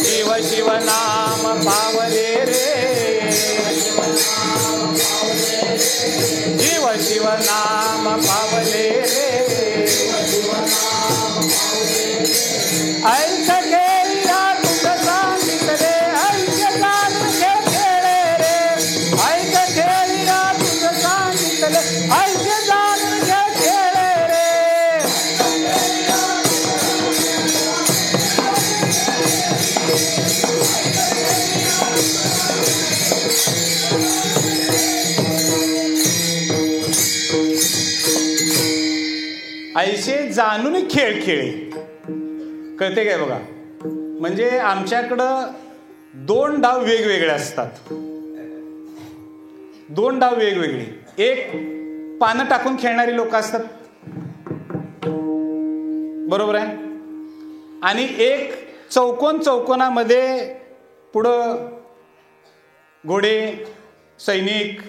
शिव शिव नाम पावले रे, शिव शिव नाम पावले रे, ऐक खेळिया तुझं सांगितले, ऐक जाणून खेळे रे, ऐक खेळिया तुझं सांगितले, ऐक जाणून खेळे रे. ऐसे जाणून खेळ खेळे, कळते काय बघा. म्हणजे आमच्याकडं दोन डाव वेगवेगळे असतात, दोन डाव वेगवेगळे. एक पानं टाकून खेळणारी लोक असतात, बरोबर आहे, आणि एक चौकोन चौकोनामध्ये पुढं घोडे सैनिक,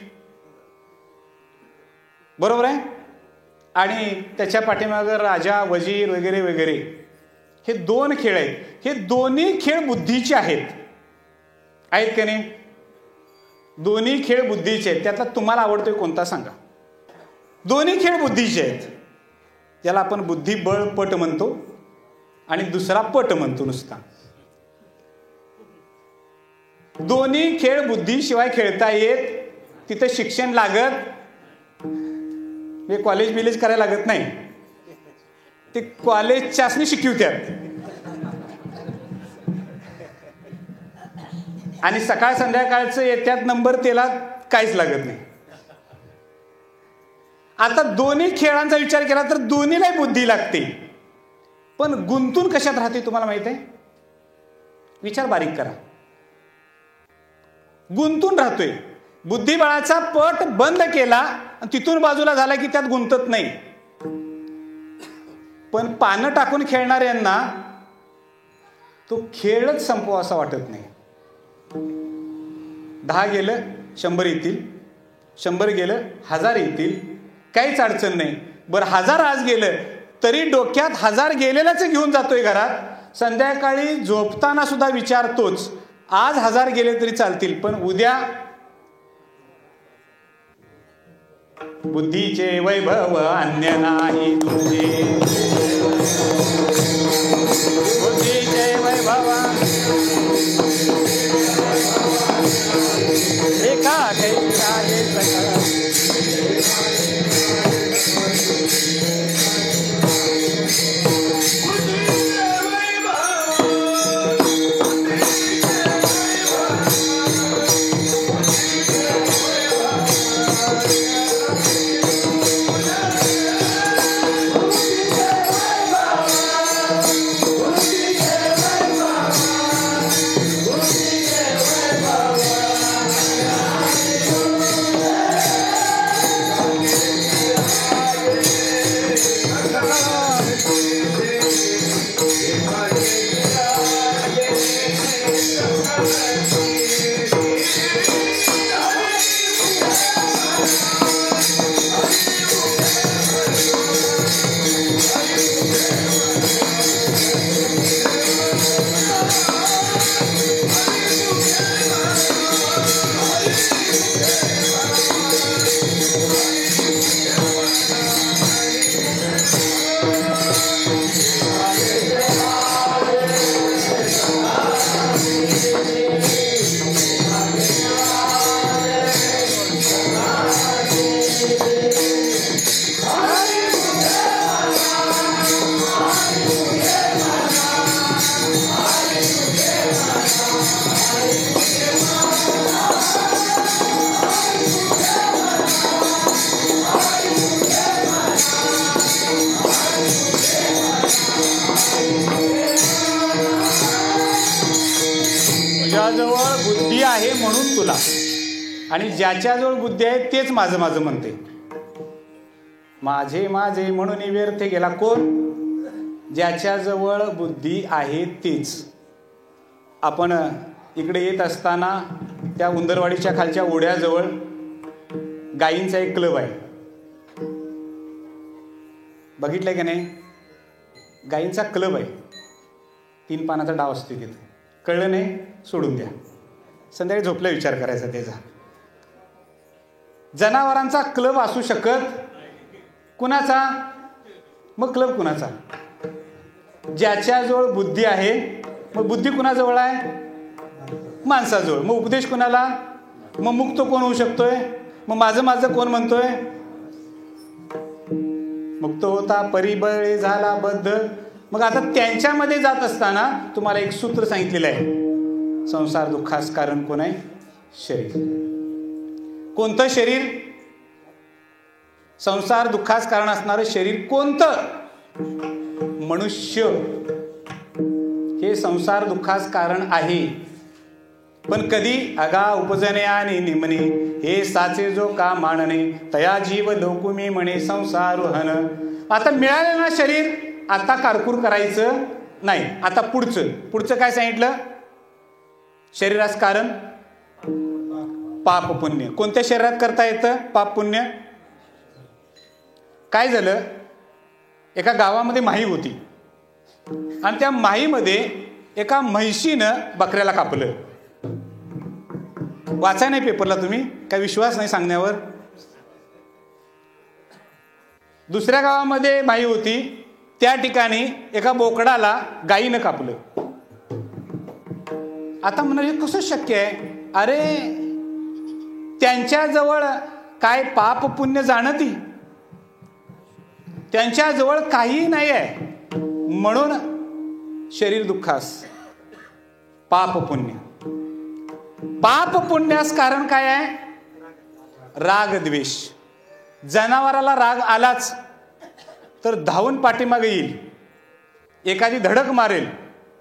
बरोबर आहे, आणि त्याच्या पाठीमागं राजा वजीर वगैरे वगैरे. हे दोन खेळ आहेत. हे दोन्ही खेळ बुद्धीचे आहेत, आहेत का नाही. दोन्ही खेळ बुद्धीचे आहेत. त्यातला तुम्हाला आवडतोय कोणता सांगा. दोन्ही खेळ बुद्धीचे आहेत. त्याला आपण बुद्धिबळ पट म्हणतो आणि दुसरा पट म्हणतो नुसता. दोन्ही खेळ बुद्धीशिवाय खेळता येत. तिथं शिक्षण लागत, हे कॉलेज बिलेज करायला लागत नाही. ते कॉलेजच्यासनी शिकवतात आणि सकाळ संध्याकाळचं येत्यात नंबर, त्याला काहीच लागत नाही. आता दोन्ही खेळांचा विचार केला तर दोन्हीला बुद्धी लागते, पण गुंतून कशात राहते तुम्हाला माहित आहे. विचार बारीक करा. गुंतून राहतोय. बुद्धिबळाचा पट बंद केला तिथून बाजूला झाला की त्यात गुंतत नाही. पण पानं टाकून खेळणाऱ्यांना तो खेळच संपवा असा वाटत नाही. 10 गेलं 100 येतील, 100 गेलं 1000 येतील, काहीच अडचण नाही. बरं 1000 आज गेलं तरी डोक्यात 1000 गेलेल्याच घेऊन जातोय घरात. संध्याकाळी झोपताना सुद्धा विचारतोच, आज 1000 गेले तरी चालतील पण उद्या. बुद्धीचे वैभव अन्य नाही तुझे, बुद्धीचे वैभव एका आहे आपला. आणि ज्याच्याजवळ बुद्धी आहे तेच माझं माझं म्हणते. माझे माझे म्हणून व्यर्थ गेला. कोण? ज्याच्याजवळ बुद्धी आहे तेच. आपण इकडे येत असताना त्या उंदरवाडीच्या खालच्या ओढ्याजवळ गायींचा एक क्लब आहे. बघितलंय की नाही? गायींचा क्लब आहे. 3 पानाचा डाव असतो तिथे. कळलं नाही? सोडून द्या. संध्याकाळी झोपल्या विचार करायचा त्याचा. जनावरांचा क्लब असू शकत कुणाचा? मग क्लब कुणाचा? ज्याच्याजवळ बुद्धी आहे. मग बुद्धी कुणाजवळ आहे? माणसाजवळ. मग उपदेश कुणाला? मग मुक्त कोण होऊ शकतोय? मग माझं माझं कोण म्हणतोय? मुक्त होता परिबळे झाला बद्ध. मग आता त्यांच्यामध्ये जात असताना तुम्हाला एक सूत्र सांगितलेलं आहे. संसार दुःखास कारण कोण आहे? शरीर. कोणतं शरीर? संसार दुःखास कारण असणारं शरीर कोणतं? मनुष्य. हे संसार दुःखास कारण आहे. पण कधी? अगा उपजने आणि निमणे हे साचे जो का मानणे तया जीव लोकुमी म्हणे संसारोहन. आता मिळालं ना शरीर, आता कारकूर करायचं नाही. आता पुढचं काय सांगितलं? शरीरास कारण पाप पुण्य. कोणत्या शरीरात करता येतं पाप पुण्य? काय झालं? एका गावामध्ये माही होती आणि त्या माहीमध्ये एका म्हैशीनं बकऱ्याला कापलं. वाचाय नाही पेपरला तुम्ही? काय विश्वास नाही सांगण्यावर? दुसऱ्या गावामध्ये माही होती, त्या ठिकाणी एका बोकडाला गायीनं कापलं. आता म्हणजे कसं शक्य आहे? अरे त्यांच्याजवळ काय पाप पुण्य जाणती? त्यांच्याजवळ काहीही नाही आहे. म्हणून शरीर दुःखास पाप पुण्य. पाप पुण्यास कारण काय आहे? राग द्वेष. जनावराला राग आलाच तर धावून पाठीमागे येईल, एखादी धडक मारेल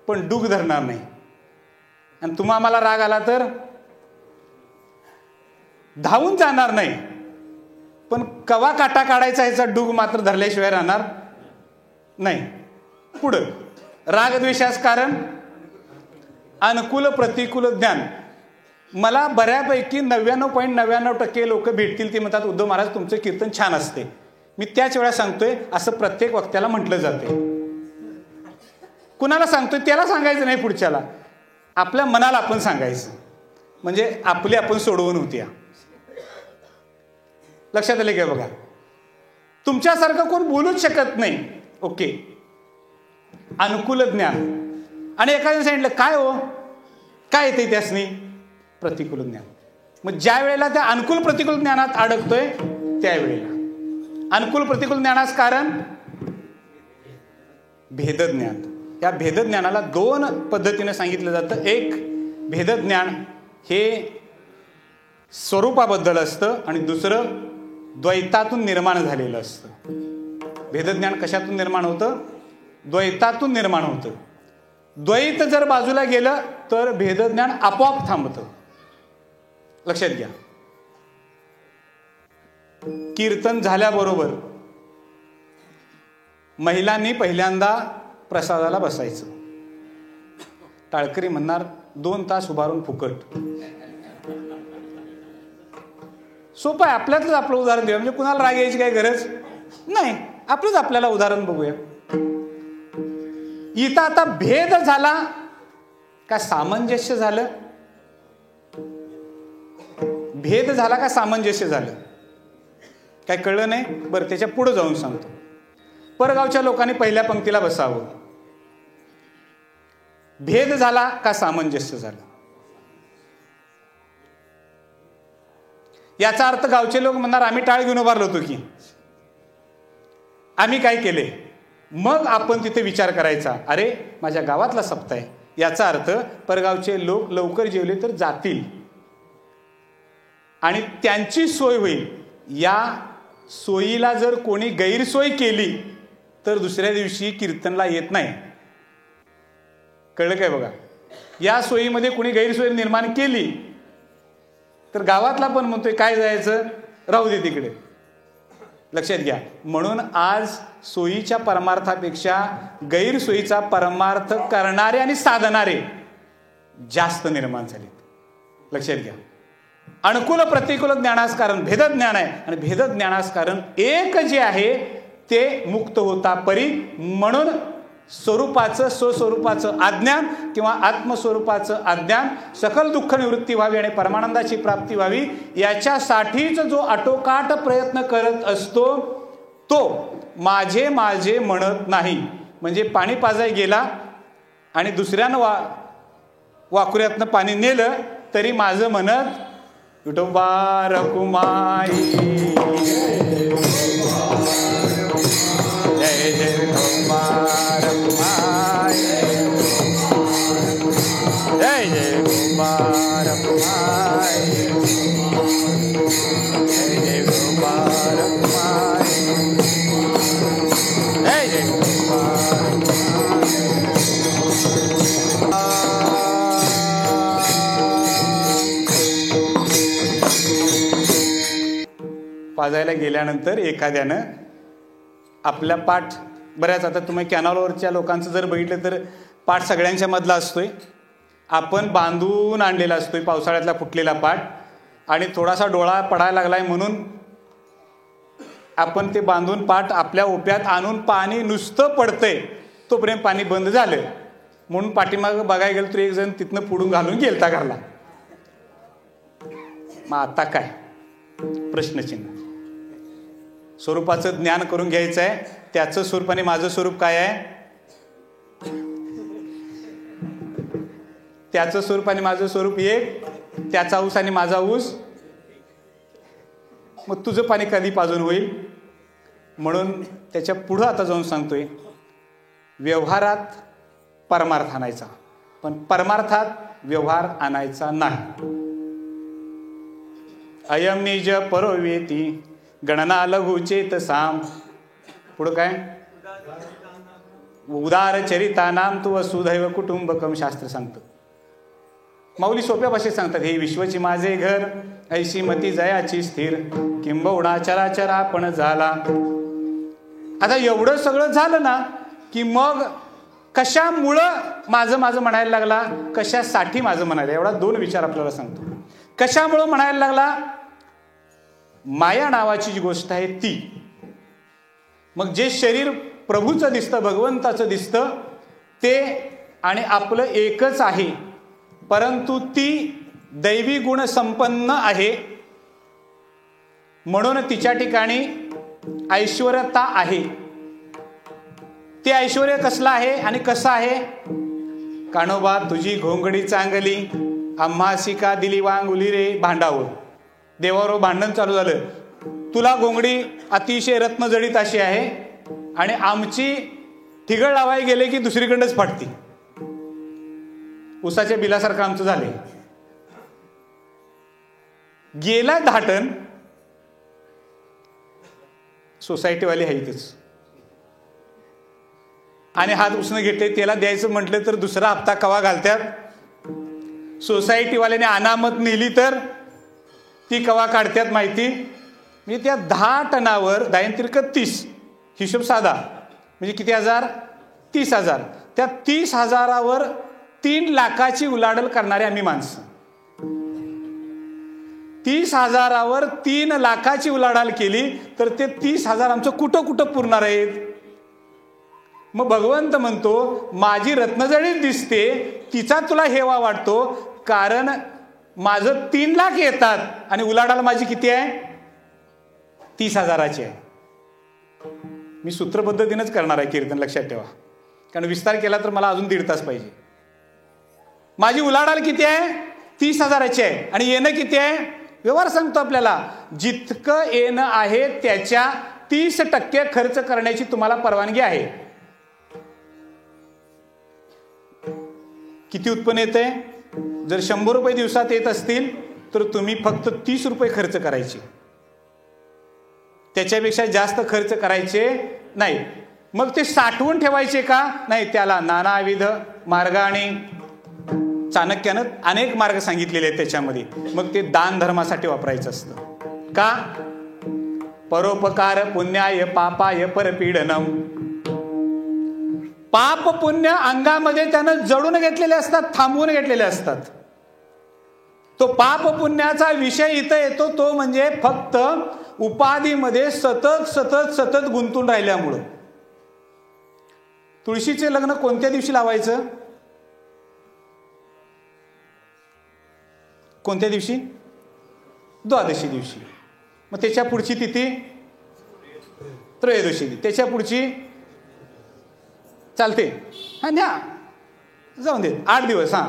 पण डूग धरणार नाही. आणि तुम्हा आम्हाला राग आला तर धावून जाणार नाही, पण कवा काटा काढायचा ह्याचा डूग मात्र धरल्याशिवाय राहणार नाही. पुढं रागद्वेषास कारण अनुकूल प्रतिकूल ज्ञान. मला बऱ्यापैकी 99.99% लोक भेटतील ते म्हणतात उद्धव महाराज तुमचं कीर्तन छान असते. मी त्याच वेळा सांगतोय असं प्रत्येक वक्त्याला म्हटलं जाते. कुणाला सांगतोय त्याला सांगायचं नाही, पुढच्याला आपल्या मनाला आपण सांगायचं, म्हणजे आपली आपण सोडवून होती. लक्षात आले काय? बघा, तुमच्यासारखं कोण बोलूच शकत नाही. ओके, अनुकूल ज्ञान. आणि एखाद्याने सांगितलं काय हो काय येते त्यासनी? प्रतिकूल ज्ञान. मग ज्या वेळेला त्या अनुकूल प्रतिकूल ज्ञानात अडकतोय त्यावेळेला अनुकूल प्रतिकूल ज्ञानास कारण भेदज्ञान. या भेदज्ञानाला 2 पद्धतीने सांगितलं जातं. एक, भेदज्ञान हे स्वरूपाबद्दल असतं आणि दुसरं द्वैतातून निर्माण झालेलं असतं. भेदज्ञान कशातून निर्माण होतं? द्वैतातून निर्माण होतं. द्वैत जर बाजूला गेलं तर भेदज्ञान आपोआप थांबतं. लक्षात घ्या. कीर्तन झाल्याबरोबर महिलांनी पहिल्यांदा प्रसादाला बसायचं. टाळकरी म्हणणार 2 तास उभारून फुकट. सोपं आहे. आपल्यातलंच आपलं उदाहरण देऊया, म्हणजे कुणाला राग यायची काही गरज नाही. आपलंच आपल्याला उदाहरण बघूया. इथं आता भेद झाला का सामंजस्य झालं? भेद झाला का सामंजस्य झालं? काय कळलं नाही? बरं, त्याच्या पुढे जाऊन सांगतो. परगावच्या लोकांनी पहिल्या पंक्तीला बसावं. भेद झाला का सामंजस्य झालं? याचा अर्थ गावचे लोक म्हणणार आम्ही टाळ घेऊन उभारलो होतो की आम्ही काय केले? मग आपण तिथे विचार करायचा, अरे माझ्या गावातला सप्ताह आहे. याचा अर्थ परगावचे लोक लवकर जेवले तर जातील आणि त्यांची सोय होईल. या सोयीला जर कोणी गैरसोय केली तर दुसऱ्या दिवशी कीर्तनला येत नाही. कळलं काय? बघा, या सोयीमध्ये कोणी गैरसोय निर्माण केली तर गावातला पण म्हणतोय काय जायचं, राहू दे तिकडे. लक्षात घ्या. म्हणून आज सोयीच्या परमार्थापेक्षा गैरसोयीचा परमार्थ करणारे आणि साधणारे जास्त निर्माण झाले. लक्षात घ्या. अनुकूल प्रतिकूल ज्ञानास कारण भेदज्ञान आहे, आणि भेदज्ञानास कारण एक जे आहे ते मुक्त होता परी. म्हणून स्वरूपाचं स्वस्वरूपाचं अज्ञान किंवा आत्मस्वरूपाचं अज्ञान, सकल दुःख निवृत्ती व्हावी आणि परमानंदाची प्राप्ती व्हावी याच्यासाठीच जो आटोकाट प्रयत्न करत असतो तो माझे माझे म्हणत नाही. म्हणजे पाणी पाजाय गेला आणि दुसऱ्यानं वाकुऱ्यातनं पाणी नेलं तरी माझं म्हणत विठोबा रखुमाई, जय जय विठोबा रखुमाई, जय जय विठोबा रखुमाई, जय जय विठोबा रखुमाई, जय जय विठोबा पाजायला गेल्यानंतर एखाद्यानं आपल्या पाठ, बऱ्याच आता तुम्ही कॅनॉलवरच्या लोकांचं जर बघितलं तर पाठ सगळ्यांच्या मधला असतोय. आपण बांधून आणलेला असतोय पावसाळ्यातला फुटलेला पाठ, आणि थोडासा डोळा पडायला लागलाय म्हणून आपण ते बांधून पाठ आपल्या ओप्यात आणून पाणी नुसतं पडतंय तोपर्यंत पाणी बंद झालं म्हणून पाठीमागं बघायला गेलं तर एक जण तिथनं पुढून घालून गेलता घरला. मग आता काय प्रश्नचिन्ह. स्वरूपाचं ज्ञान करून घ्यायचं आहे. त्याचं स्वरूप आणि माझं स्वरूप काय आहे, त्याचं स्वरूप आणि माझं स्वरूप एक, त्याचा ऊस आणि माझा ऊस. मग तुझं पाणी कधी पाजून होईल. म्हणून त्याच्या पुढं आता जाऊन सांगतोय, व्यवहारात परमार्थ आणायचा पण परमार्थात व्यवहार आणायचा नाही. अयम निज परोवेती गणना लघुचेत साम. पुढं काय, उदार चरिता नाम तू वसुधैव कुटुंबकम शास्त्र सांगतं. माऊली सोप्या भाषेत सांगतात, हे विश्वची माझे घर ऐशी मती जयाची स्थिर किंबहुना चराचरा पण झाला. आता एवढं सगळं झालं ना की मग कशामुळं माझं माझं म्हणायला लागला, कशासाठी माझं म्हणायला, एवढा दोन विचार आपल्याला सांगतो. कशामुळं म्हणायला लागला, माया नावाची जी गोष्ट आहे ती. मग जे शरीर प्रभूचं दिसतं, भगवंताचं दिसतं ते आणि आपलं एकच आहे, परंतु ती दैवी गुण संपन्न आहे म्हणून तिच्या ठिकाणी ऐश्वर्यता आहे. ते ऐश्वर्य कसलं आहे आणि कसं आहे, कानोबा तुझी घोंगडी चांगली आम्हासी का दिली वांगुली रे भांडावर. देवावर भांडण चालू झालं, तुला घोंगडी अतिशय रत्नजडित अशी आहे आणि आमची ठिगळ लावाय गेले की दुसरीकडंच फाटती. उसाच्या बिलासारखं आमचं झाले. गेला धाटण सोसायटीवाले आहेतच आणि हात उसनं घेतले, त्याला द्यायचं म्हटलं तर दुसरा हप्ता कवा घालत्यात. सोसायटीवाल्याने अनामत नेली तर ती कवा काढत्यात माहिती. म्हणजे त्या 10 टनावर 10×30 हिशोब साधा म्हणजे किती हजार, 30,000. त्या 30,000वर 3 लाखाची उलाढाल करणारे आम्ही माणसं. 30,000वर 3 लाखाची उलाढाल केली तर ते 30,000 आमचं कुठं कुठं पुरणार आहेत. मग भगवंत म्हणतो माझी रत्नजळीत दिसते तिचा तुला हेवा वाटतो, कारण माझं 3 लाख येतात आणि उलाढाल माझी किती आहे, 30,000ची आहे. मी सूत्र पद्धतीनंच करणार आहे कीर्तन, लक्षात ठेवा, कारण विस्तार केला तर मला अजून 1.5 तास पाहिजे. माझी उलाढाल किती आहे, 30,000ची आहे आणि येणं किती आहे. व्यवहार सांगतो आपल्याला, जितकं येणं आहे त्याच्या 30% खर्च करण्याची तुम्हाला परवानगी आहे. किती उत्पन्न येते, जर 100 रुपये दिवसात येत असतील तर तुम्ही फक्त 30 रुपये खर्च करायचे, त्याच्यापेक्षा जास्त खर्च करायचे नाही. मग ते साठवून ठेवायचे का नाही, त्याला नानाविध मार्गाने चाणक्यानं अनेक मार्ग सांगितलेले आहेत त्याच्यामध्ये. मग ते दान धर्मासाठी वापरायचं असतं. का? परोपकार पुण्याय पापाय परपीडनम. पाप पुण्य अंगामध्ये त्यानं जडून घेतलेले असतात, थांबवून घेतलेले असतात. तो पाप पुण्याचा विषय इथं येतो तो म्हणजे फक्त उपाधीमध्ये सतत सतत सतत गुंतून राहिल्यामुळं. तुळशीचे लग्न कोणत्या दिवशी लावायचं? कोणत्या दिवशी? द्वादशी दिवशी. मग त्याच्या पुढची तिथी त्रयोदशी. त्याच्या पुढची चालते, हा न्या, जाऊन दे, 8 दिवस. हा,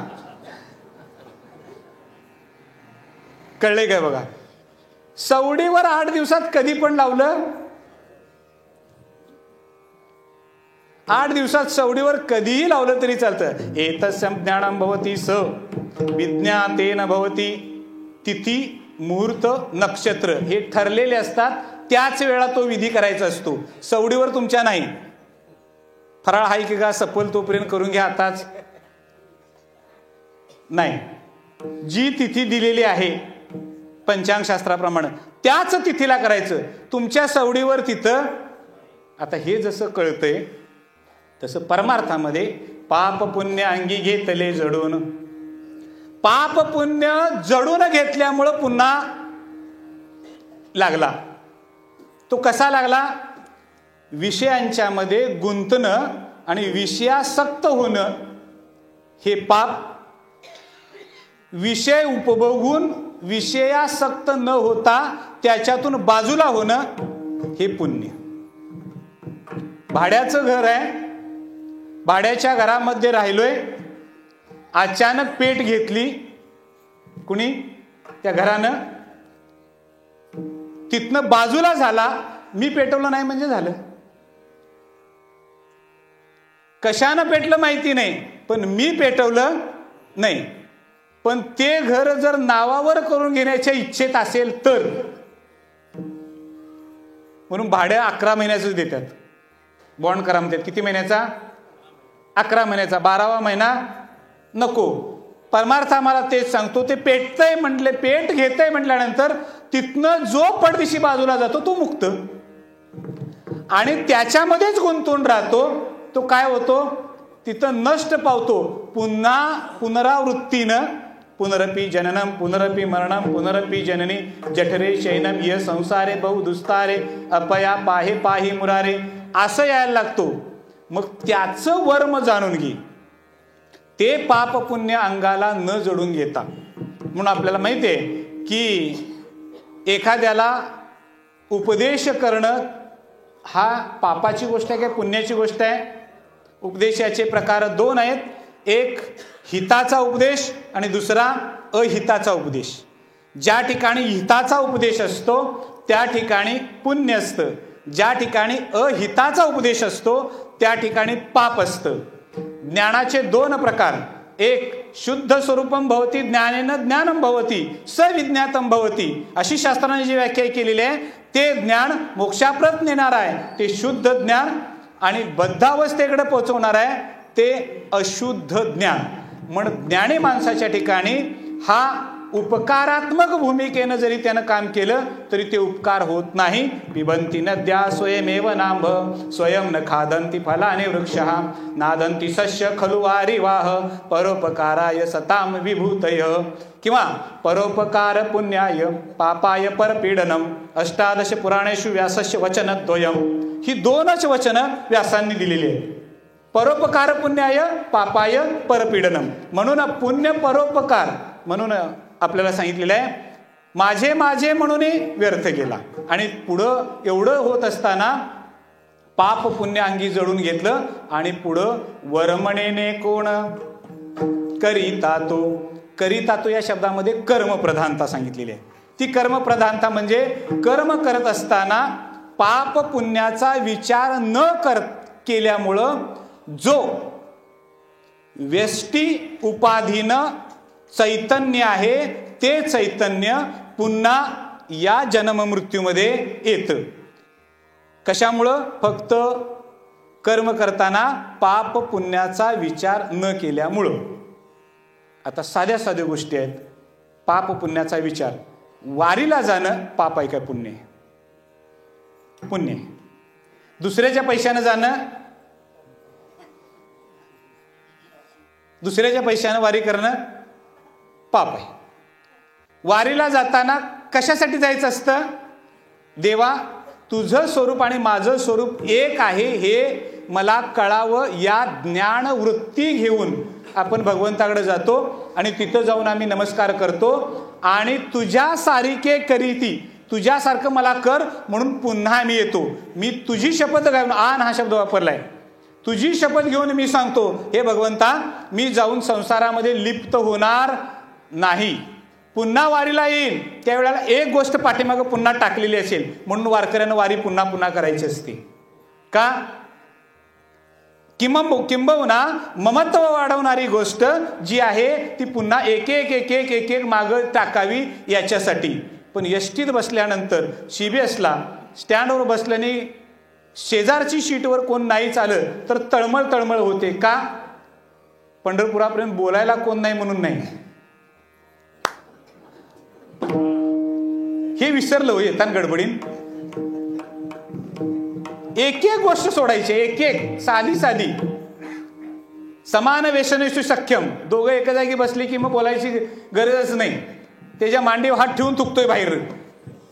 कळले काय बघा? सवडीवर 8 दिवसात कधी पण लावलं, 8 दिवसात सवडीवर कधीही लावलं तरी चालतं. एतस्यं ज्ञानं भवति स विज्ञातेन भवति. तिथी, मुहूर्त, नक्षत्र हे ठरलेले असतात. त्याच वेळा तो विधी करायचा असतो. सवडीवर तुमच्या नाही. फराळ हाय की का सफल तोपर्यंत करून घ्या आताच नाही. जी तिथी दिलेली आहे पंचांग शास्त्राप्रमाणे त्याच तिथीला करायचं. तुमच्या सवडीवर तिथं. आता हे जसं कळतंय तसं परमार्थामध्ये पाप पुण्य अंगी घेतले जडून. पाप पुण्य जडून घेतल्यामुळं पुन्हा लागला. तो कसा लागला? विषयांच्या मध्ये गुंतणं आणि विषयासक्त होणं हे पाप. विषय उपभोगून विषयासक्त न होता त्याच्यातून बाजूला होणं हे पुण्य. भाड्याचं घर आहे, भाड्याच्या घरामध्ये राहिलोय, अचानक पेट घेतली कुणी त्या घरानं, तिथनं बाजूला झाला. मी पेटवलं नाही म्हणजे झालं. कशानं पेटलं माहिती नाही, पण मी पेटवलं नाही. पण ते घर जर नावावर करून घेण्याच्या इच्छेत असेल तर, म्हणून भाड्या 11 महिन्याच देतात. बॉन्ड करा म्हणतात. किती महिन्याचा? 11 महिन्याचा. 12वा महिना नको. परमार्थ आम्हाला तेच सांगतो. ते पेटतंय म्हटले, पेट घेतय म्हटल्यानंतर तिथनं जो पडदिशी बाजूला जातो तो मुक्त आणि त्याच्यामध्येच गुंतून राहतो. तो काय होतो? तिथं नष्ट पावतो. पुन्हा पुनरावृत्तीनं पुनरपि जननम पुनरपि मरणम पुनरपि जननी जठरे शयनम य संसारे बहु दुस्तारे अपया पाहे पाही मुरारे असं यायला लागतो. मग त्याचं वर्म जाणून घे. ते पाप पुण्य अंगाला न जडून घेता. म्हणून आपल्याला माहिती आहे की एखाद्याला उपदेश करणं हा पापाची गोष्ट आहे काय पुण्याची गोष्ट आहे? उपदेशाचे प्रकार 2 आहेत. एक हिताचा उपदेश आणि दुसरा अहिताचा उपदेश. ज्या ठिकाणी हिताचा उपदेश असतो त्या ठिकाणी पुण्य असतं. ज्या ठिकाणी अहिताचा उपदेश असतो त्या ठिकाणी पाप असतं. ज्ञानाचे 2 प्रकार. एक शुद्ध स्वरूपम भवती ज्ञानेन ज्ञानम भवती सविज्ञातम भवती अशी शास्त्राने जी व्याख्या केलेली आहे. ते ज्ञान मोक्षाप्रत नेणार आहे ते शुद्ध ज्ञान, आणि बद्धावस्थेकडे पोहोचवणार आहे ते अशुद्ध ज्ञान. म्हणून ज्ञानी माणसाच्या ठिकाणी हा उपकारात्मक भूमिकेनं जरी त्यानं काम केलं तरी ते उपकार होत नाही. पिबंती नद्या स्वयमेव नांभ स्वयं न खादंती फलाने वृक्षः नादंती सस्य खलु वारिवाह परोपकाराय सताम विभूतय. किंवा परोपकार पुण्याय पापाय परपीडनम. 18 पुराणेषु व्यासस्य वचनद्वयम. ही 2च वचनं व्यासांनी दिलेली आहेत. परोपकार पुण्याय पापाय परपीडनम. म्हणून पुण्य परोपकार म्हणून आपल्याला सांगितलेलं आहे. माझे माझे म्हणून व्यर्थ गेला. आणि पुढं एवढं होत असताना पाप पुण्य अंगी जडून घेतलं आणि पुढं वर्मणेने कोण करिता तो. करिता तो या शब्दामध्ये कर्मप्रधानता सांगितलेली आहे. ती कर्मप्रधानता म्हणजे कर्म करत असताना पाप पुण्याचा विचार न केल्यामुळं जो व्यष्टी उपाधीनं चैतन्य आहे ते चैतन्य पुन्हा या जन्म मृत्यूमध्ये येतं. कशामुळं? फक्त कर्म करताना पाप पुण्याचा विचार न केल्यामुळं. आता साध्या साध्या गोष्टी आहेत. पाप पुण्याचा विचार. वारीला जाणं पाप आहे काय पुण्य आहे? पुण्य आहे. दुसऱ्याच्या पैशानं जाणं, दुसऱ्याच्या पैशानं वारी करणं पाप आहे. वारीला जाताना कशासाठी जायचं असतं? देवा, तुझं स्वरूप आणि माझं स्वरूप एक आहे हे मला कळावं, या ज्ञान वृत्ती घेऊन आपण भगवंताकडे जातो आणि तिथं जाऊन आम्ही नमस्कार करतो आणि तुझ्या सारिके करीती, तुझ्यासारखं मला कर म्हणून पुन्हा मी येतो. मी तुझी शपथ घेऊन, आन हा शब्द वापरलाय, तुझी शपथ घेऊन मी सांगतो, हे भगवंता, मी जाऊन संसारामध्ये लिप्त होणार नाही. पुन्हा वारीला येईल त्यावेळेला एक गोष्ट पाठीमागं पुन्हा टाकलेली असेल, म्हणून वारकऱ्यानं वारी पुन्हा पुन्हा करायची असते. का? किंबहुना ममत्व वाढवणारी गोष्ट जी आहे ती पुन्हा एक एक एक एक एक एक मागं टाकावी याच्यासाठी. पण एसटीत बसल्यानंतर, CBSला स्टँडवर बसल्याने शेजारची सीटवर कोण नाही चालत तर तळमळ तळमळ होते. का? पंढरपुरापर्यंत बोलायला कोण नाही म्हणून नाही. हे विसरलं येताना गडबडीन. एक एक गोष्ट सोडायची, एक एक साधी साधी. समान वेशनेषु सख्यम. दोघं एका जागी बसली की मग बोलायची गरजच नाही. त्याच्या मांडीवर हात ठेवून थुकतोय बाहेर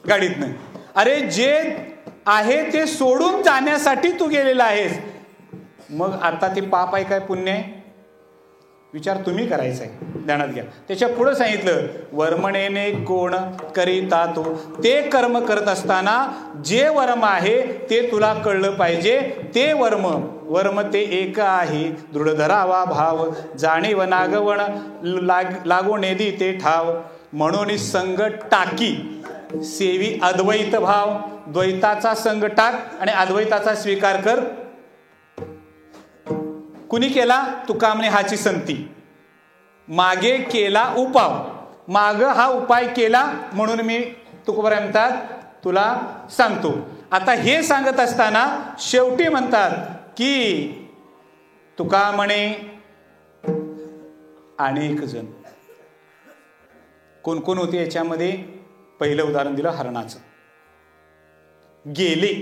गाडीतनं. अरे जे आहे ते सोडून जाण्यासाठी तू गेलेला आहेस. मग आता ते पाप आहे काय पुण्य आहे? विचार तुम्ही करायचा आहे, ध्यानात घ्या. त्याच्या पुढे सांगितलं, वर्मणेने कोण करीता तो. ते कर्म करत असताना जे वर्म आहे ते तुला कळलं पाहिजे. ते वर्म ते एक आहे. दृढ धरावा भाव, जाणीव नागवण लागो नेदी ते ठाव. म्हणून संग टाकी सेवी अद्वैत भाव. द्वैताचा संग टाक आणि अद्वैताचा स्वीकार कर. कुणी केला? तुका म्हणे हाची संती. मागे केला उपाव, माग हा उपाय केला म्हणून मी तुकोबरा म्हणतात तुला सांगतो. आता हे सांगत असताना शेवटी म्हणतात की तुका म्हणे अनेक जण. कोण कोण होते याच्यामध्ये? पहिलं उदाहरण दिलं हरणाचं. गेले.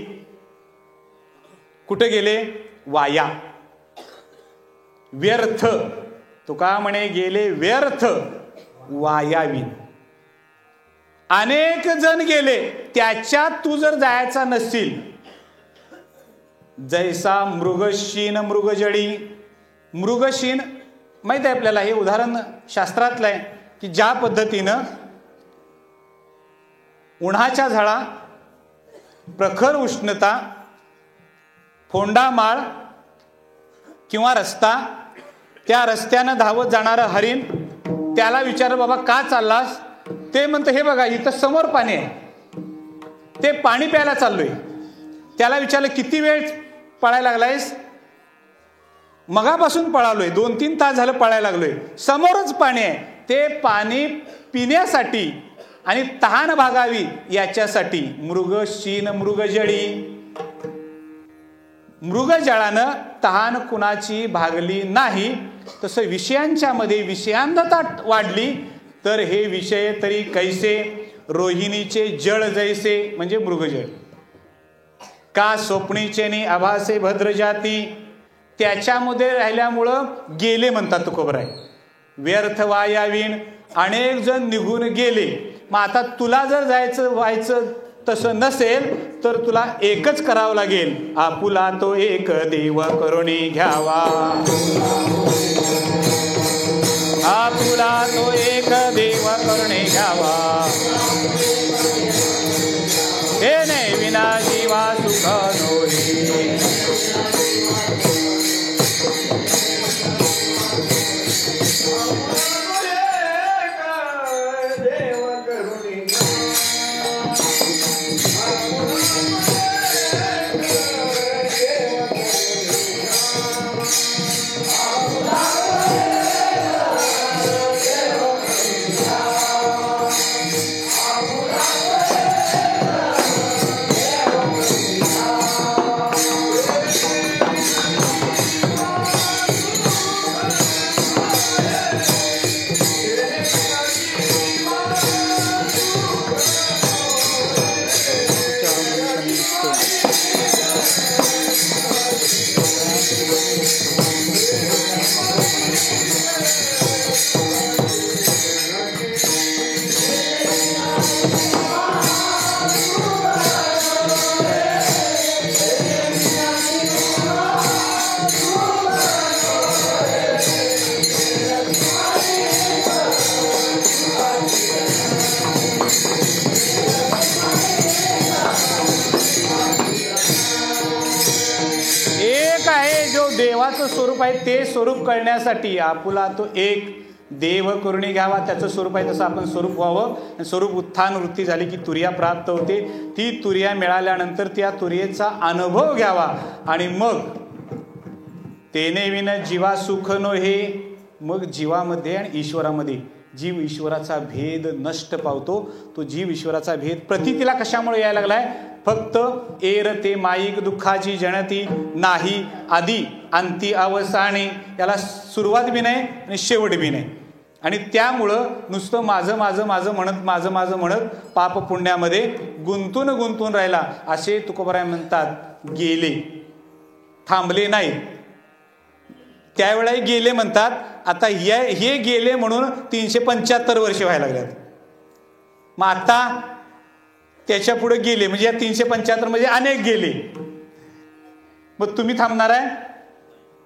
कुठे गेले? वाया, व्यर्थ. तुका म्हणे गेले व्यर्थ वायावीन. अनेक जण गेले, त्याच्यात तू जर जायचा नसशील, जैसा मृगशीन मृगजडी. मृगशीन माहित आहे आपल्याला, हे उदाहरण शास्त्रातलं आहे की ज्या पद्धतीनं उन्हाच्या झळा, प्रखर उष्णता, फोंडा माळ किंवा रस्ता, त्या रस्त्यानं धावत जाणारं हरिण, त्याला विचार बाबा का चाललास? ते म्हणतं हे बघा इथं समोर पाणी आहे, ते पाणी प्यायला चाललोय. त्याला विचारलं किती वेळ पळायला लागलायस? मगापासून पळालोय, 2-3 तास झालं पळायला लागलोय. समोरच पाणी आहे. ते पाणी पिण्यासाठी आणि तहान भागावी याच्यासाठी. मृगशीन मृगजळी. मृगजळानं तहान कुणाची भागली नाही. तसं विषयांच्या मध्ये विषयांधता वाढली तर हे विषय तरी कैसे, रोहिणीचे जळ जैसे म्हणजे मृगजळ. का स्वप्नीचे नि आभासे भद्रजाती. त्याच्यामध्ये राहिल्यामुळं गेले म्हणतात तुकोबराय. व्यर्थ वायावीन. अनेक जण निघून गेले. मग आता तुला जर जायचं व्हायचं तसं नसेल तर तुला एकच करावं लागेल. आपुला तो एक देव करुणी घ्यावा. आपुला तो एक देव करुणी घ्यावा. हे ने विना जीवा सुख नोरी. देवाचं स्वरूप आहे ते स्वरूप कळण्यासाठी आपुला तो एक देव करुणी घ्यावा, त्याचं स्वरूप आहे तसं आपण स्वरूप व्हावं. स्वरूप उत्थान वृत्ती झाली की तुर्या प्राप्त होते. ती तुर्या मिळाल्यानंतर त्या तुर्येचा अनुभव घ्यावा आणि मग तेने विन जीवा सुख नो हे, मग जीवामध्ये आणि ईश्वरामध्ये जीव ईश्वराचा भेद नष्ट पावतो. तो जीव ईश्वराचा भेद प्रतीतीला कशामुळे यायला लागलाय? फक्त एर ते माईक दुःखाची जनती नाही आधी अंती अवसाने, याला सुरुवात बी नाही आणि शेवट बी नाही. आणि त्यामुळं नुसतं माझं माझं माझं म्हणत माझं माझं म्हणत पाप पुण्यामध्ये गुंतून गुंतून राहिला. असे तुकोबाराय म्हणतात, गेले, थांबले नाही. त्यावेळेला गेले म्हणतात. आता हे गेले म्हणून 375 वर्ष व्हायला लागल्यात. मग आता त्याच्या पुढे गेले म्हणजे या 375 म्हणजे अनेक गेले. मग तुम्ही थांबणार आहे?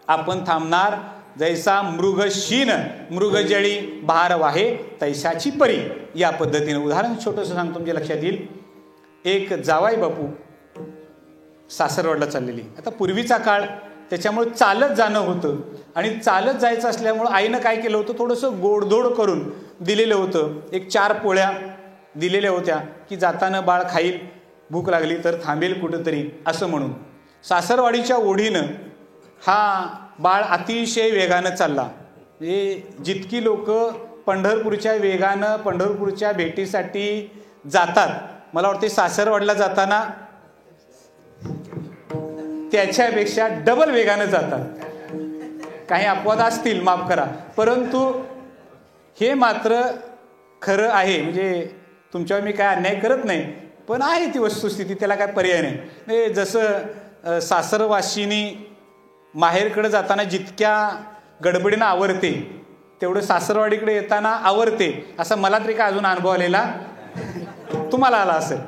आपण थांबणार. जैसा मृगशीन मृगजळी भार वाहे तैसाची परी, या पद्धतीने. उदाहरण छोटंसं सांगतो म्हणजे लक्षात येईल. एक जावाई बापू सासरवाडला चाललेली. आता पूर्वीचा काळ त्याच्यामुळे चालत जाणं होतं आणि चालत जायचं असल्यामुळं आईनं काय केलं होतं, थोडंसं गोडधोड करून दिलेलं होतं. एक 4 पोळ्या दिलेल्या होत्या की जाताना बाळ खाईल, भूक लागली तर थांबेल कुठंतरी असं म्हणून. सासरवाडीच्या ओढीनं हा बाळ अतिशय वेगानं चालला. म्हणजे जितकी लोक पंढरपूरच्या वेगानं पंढरपूरच्या भेटीसाठी जातात, मला वाटते सासरवाडीला जाताना त्याच्यापेक्षा डबल वेगानं जातात. काही अपवाद असतील, माफ करा, परंतु हे मात्र खरं आहे. म्हणजे तुमच्यावर मी काय अन्याय करत नाही, पण आहे ती वस्तुस्थिती, त्याला काय पर्याय नाही. जसं सासरवाशिनी माहेरकडे जाताना जितक्या गडबडीनं आवरते तेवढं सासरवाडीकडे येताना आवरते, असा मला तरी काय अजून अनुभव आलेला तुम्हाला आला असेल.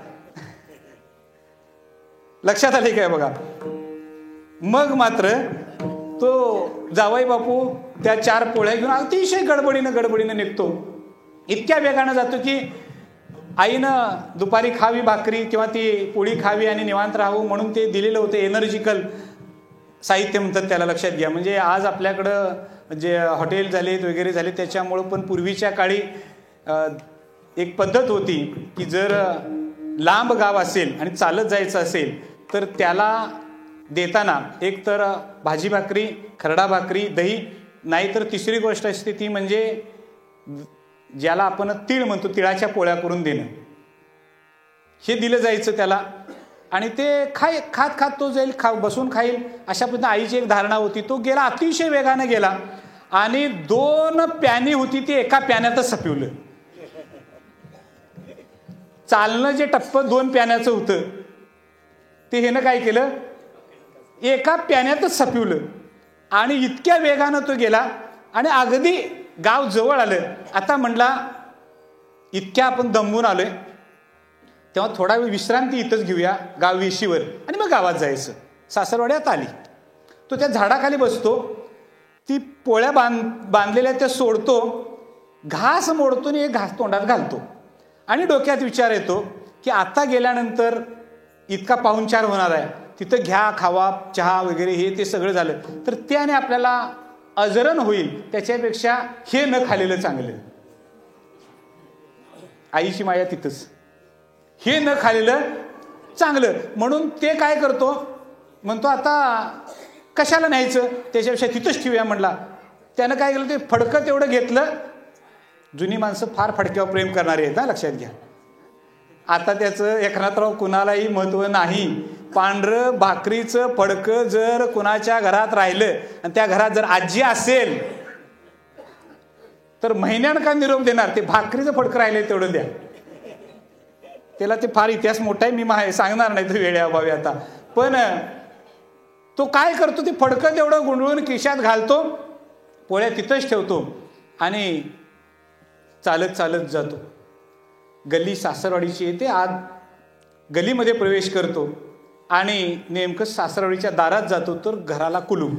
लक्षात आले काय बघा. मग मात्र तो जावई बापू त्या 4 पोळ्या घेऊन अतिशय गडबडीनं निघतो. इतक्या वेगानं जातो की आईनं दुपारी खावी भाकरी किंवा ती पोळी खावी आणि निवांत राहावं म्हणून ते दिलेलं होतं एनर्जिकल साहित्य म्हणतात त्याला. लक्षात घ्या. म्हणजे आज आपल्याकडं जे हॉटेल झालेत वगैरे झाले त्याच्यामुळं, पण पूर्वीच्या काळी एक पद्धत होती की जर लांब गाव असेल आणि चालत जायचं असेल तर त्याला देताना एक तर भाजी भाकरी, खरडा भाकरी, दही, नाहीतर तिसरी गोष्ट असते ती म्हणजे ज्याला आपण तीळ म्हणतो, तिळाच्या पोळ्या करून देणं. हे दिलं जायचं त्याला आणि ते खात खात तो जाईल, बसून खाईल अशा पद्धतीने आईची एक धारणा होती. तो गेला, अतिशय वेगानं गेला आणि 2 प्यानी होती ती एका प्यान्यातच सपिवलं. चालणं जे टप्प 2 प्यान्याचं होतं ते हेनं काय केलं, एका प्यान्यातच सपिवलं. आणि इतक्या वेगानं तो गेला आणि अगदी गाव जवळ आलं. आता म्हणला इतक्या आपण दमून आलोय, तेव्हा थोडा वेळ विश्रांती इथंच घेऊया गाव वेशीवर आणि मग गावात जायचं. सासरवाड्यात आली. तो त्या झाडाखाली बसतो, ती पोळ्या बांधलेल्या त्या सोडतो, घास मोडतो आणि एक घास तोंडात घालतो आणि डोक्यात विचार येतो की आता गेल्यानंतर इतका पाहुणचार होणार आहे, तिथं घ्या, खावा, चहा वगैरे हे ते सगळं झालं तर त्याने आपल्याला अजरण होईल, त्याच्यापेक्षा हे न खाल्लेलं चांगलं. आईची माया तिथंच, हे न खाल्लेलं चांगलं. म्हणून ते काय करतो, म्हणतो आता कशाला न्यायचं, त्याच्यापेक्षा तिथंच ठेवूया म्हणला. त्यानं काय केलं, ते फडकं तेवढं घेतलं. जुनी माणसं फार फडक्यावर प्रेम करणारी आहेत ना, लक्षात घ्या. आता त्याचं एकनाथराव कुणालाही महत्व नाही. पांढरं भाकरीचं फडकं जर कुणाच्या घरात राहिलं आणि त्या घरात जर आजी असेल तर महिन्यानं का निरोप देणार, ते भाकरीचं फडकं राहिलं तेवढं द्या. त्याला ते फार इतिहास मोठा आहे, मी सांगणार नाही तर वेळेअभावी आता. पण तो काय करतो, ते फडकं तेवढं गुंडळून खिशात घालतो, पोळ्या तिथंच ठेवतो आणि चालत चालत जातो. गल्ली सासरवाडीची येते. आत गलीमध्ये प्रवेश करतो आणि नेमकं सासरवाडीच्या दारात जातो तर घराला कुलूप.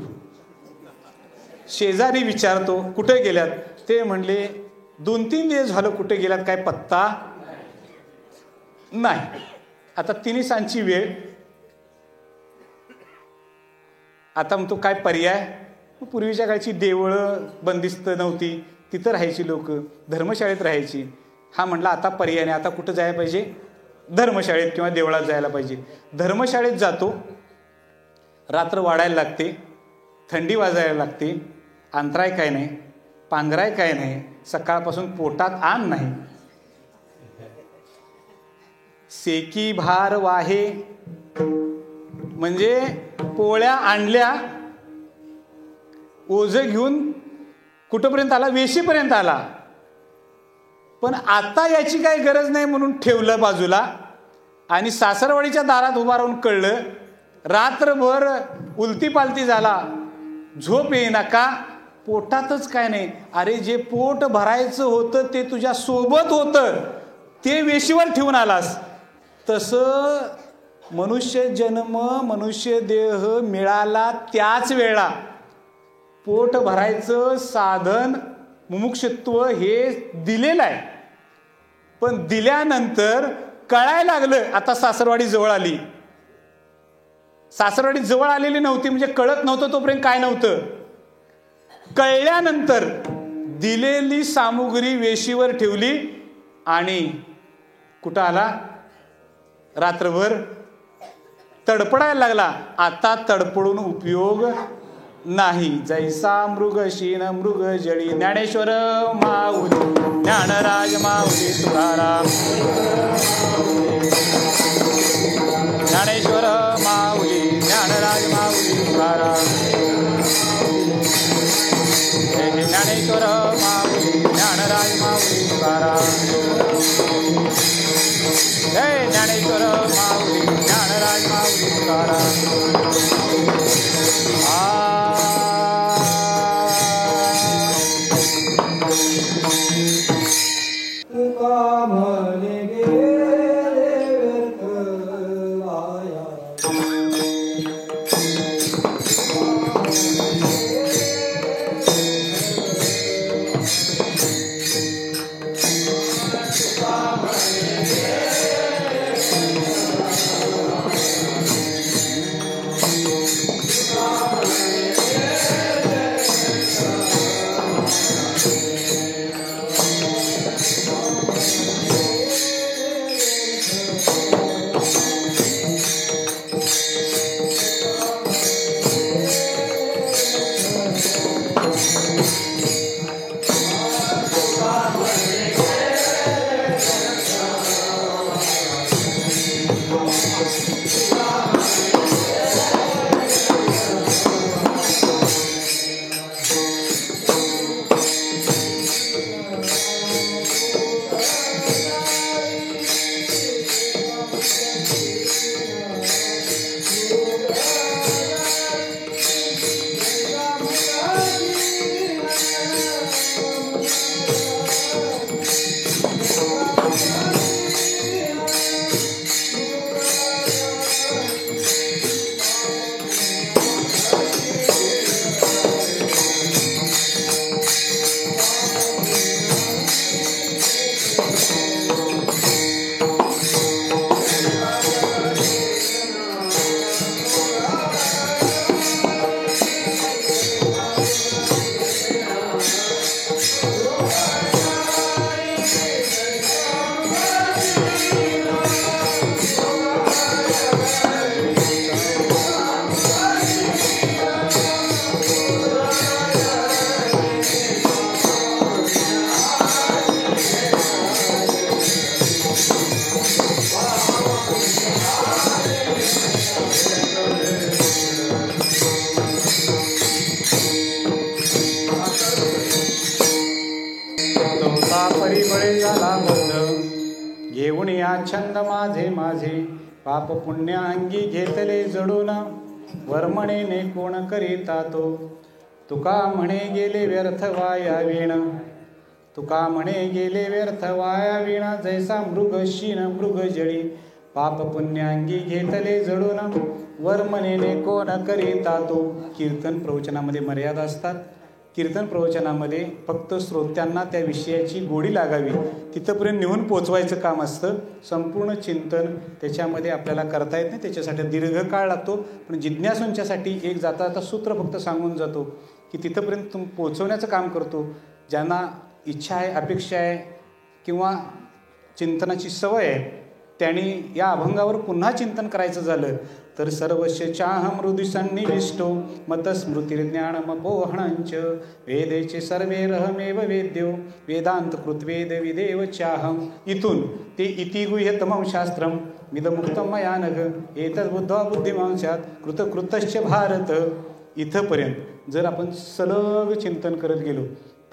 शेजारी विचारतो कुठे गेल्यात, ते म्हणले 2-3 दिवस झालं, कुठे गेल्यात काय पत्ता नाही. आता 3 सांची वेळ, आता म्हणतो काय पर्याय, पूर्वीच्या काळची देवळं बंदिस्त नव्हती, तिथं राहायची लोक, धर्मशाळेत राहायची. हा म्हणला आता पर्याय नाही, आता कुठं जायला पाहिजे, धर्मशाळेत किंवा देवळात जायला पाहिजे. धर्मशाळेत जातो, रात्र वाढायला लागते, थंडी वाजायला लागते, अंतराय काय नाही, पांघराय काय नाही, सकाळपासून पोटात आण नाही, सेकी भार वाहे, म्हणजे पोळ्या आणल्या, ओझं घेऊन कुठंपर्यंत आला, वेशीपर्यंत आला. पण आता याची काही गरज नाही म्हणून ठेवलं बाजूला आणि सासरवाडीच्या दारात उभा राहून कळलं, रात्रभर उलती पालती झाला, झोप येईना का, पोटातच काय नाही. अरे जे पोट भरायचं होतं ते तुझ्या सोबत होतं, ते वेशीवर ठेवून आलास. तसं मनुष्य जन्म, मनुष्य देह मिळाला त्याच वेळा पोट भरायचं साधन मुमुक्षुत्व हे दिलेलं आहे. पण दिल्यानंतर कळायला लागलं आता सासरवाडी जवळ आली. सासरवाडी जवळ आलेली नव्हती म्हणजे कळत नव्हतं तोपर्यंत काय नव्हतं. कळल्यानंतर दिलेली सामुग्री वेशीवर ठेवली आणि कुठं आला, रात्रभर तडपडायला लागला. आता तडपडून उपयोग नाही. जैसा मृगशीन मृग जळी, ज्ञानेश्वर माऊली, ज्ञानराज माऊली तुकाराम, ज्ञानेश्वर माऊली, ज्ञानराज माऊली तुकाराम, हे ज्ञानेश्वर माऊली, ज्ञानराज माऊली तुकाराम, जय ज्ञानेश्वर माऊली, ज्ञानराज माऊली तुकाराम. घेऊन या छंद माझे माझे, पाप पुण्य अंगी घेतले जडून, वर्मणेने कोण करीता तो, तुका म्हणे गेले व्यर्थ वाया वीण, तुका म्हणे गेले व्यर्थ वाया वीण, जैसा मृग शीन मृग जळी, पाप पुण्य अंगी घेतले जडून, वर्मणेने कोण करीता तो. कीर्तन प्रवचनामध्ये मर्यादा असतात, कीर्तन प्रवचनामध्ये फक्त श्रोत्यांना त्या विषयाची गोडी लागावी तिथंपर्यंत नेऊन पोचवायचं काम असतं. संपूर्ण चिंतन त्याच्यामध्ये आपल्याला करता येत नाही, त्याच्यासाठी दीर्घकाळ लागतो. पण जिज्ञासूंच्यासाठी एक जाता जाता सूत्र फक्त सांगून जातो की तिथंपर्यंत पोचवण्याचं काम करतो. ज्यांना इच्छा आहे, अपेक्षा आहे किंवा चिंतनाची सवय आहे, त्यांनी या अभंगावर पुन्हा चिंतन करायचं झालं तर सर्वस्य चाहम हृदि सन्निविष्टो मतस्मृतिर्ज्ञानमपोहणञ्च वेदेचे सर्वे रहमेव वेद्यो वेदांत कृतवेद विदेव चाहम. इथून ते इति गुह्यतमं शास्त्रम मिदमुक्तं मया नघ एतद्बुद्ध्वा बुद्धिमान् स्यात् कृतकृतश्च भारत. इथंपर्यंत जर आपण सलग चिंतन करत गेलो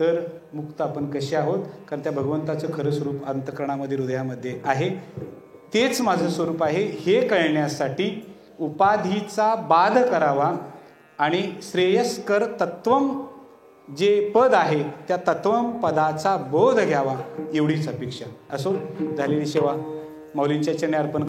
तर मुक्त आपण कसे आहोत, कारण त्या भगवंताचं खरं स्वरूप अंतःकरणामध्ये हृदयामध्ये आहे. तेच माझं स्वरूप आहे हे कळण्यासाठी उपाधीचा बाध करावा आणि श्रेयस्कर तत्वम जे पद आहे त्या तत्वम पदाचा बोध घ्यावा, एवढीच अपेक्षा. असो, झालेली सेवा माऊलींच्या चरणी अर्पण.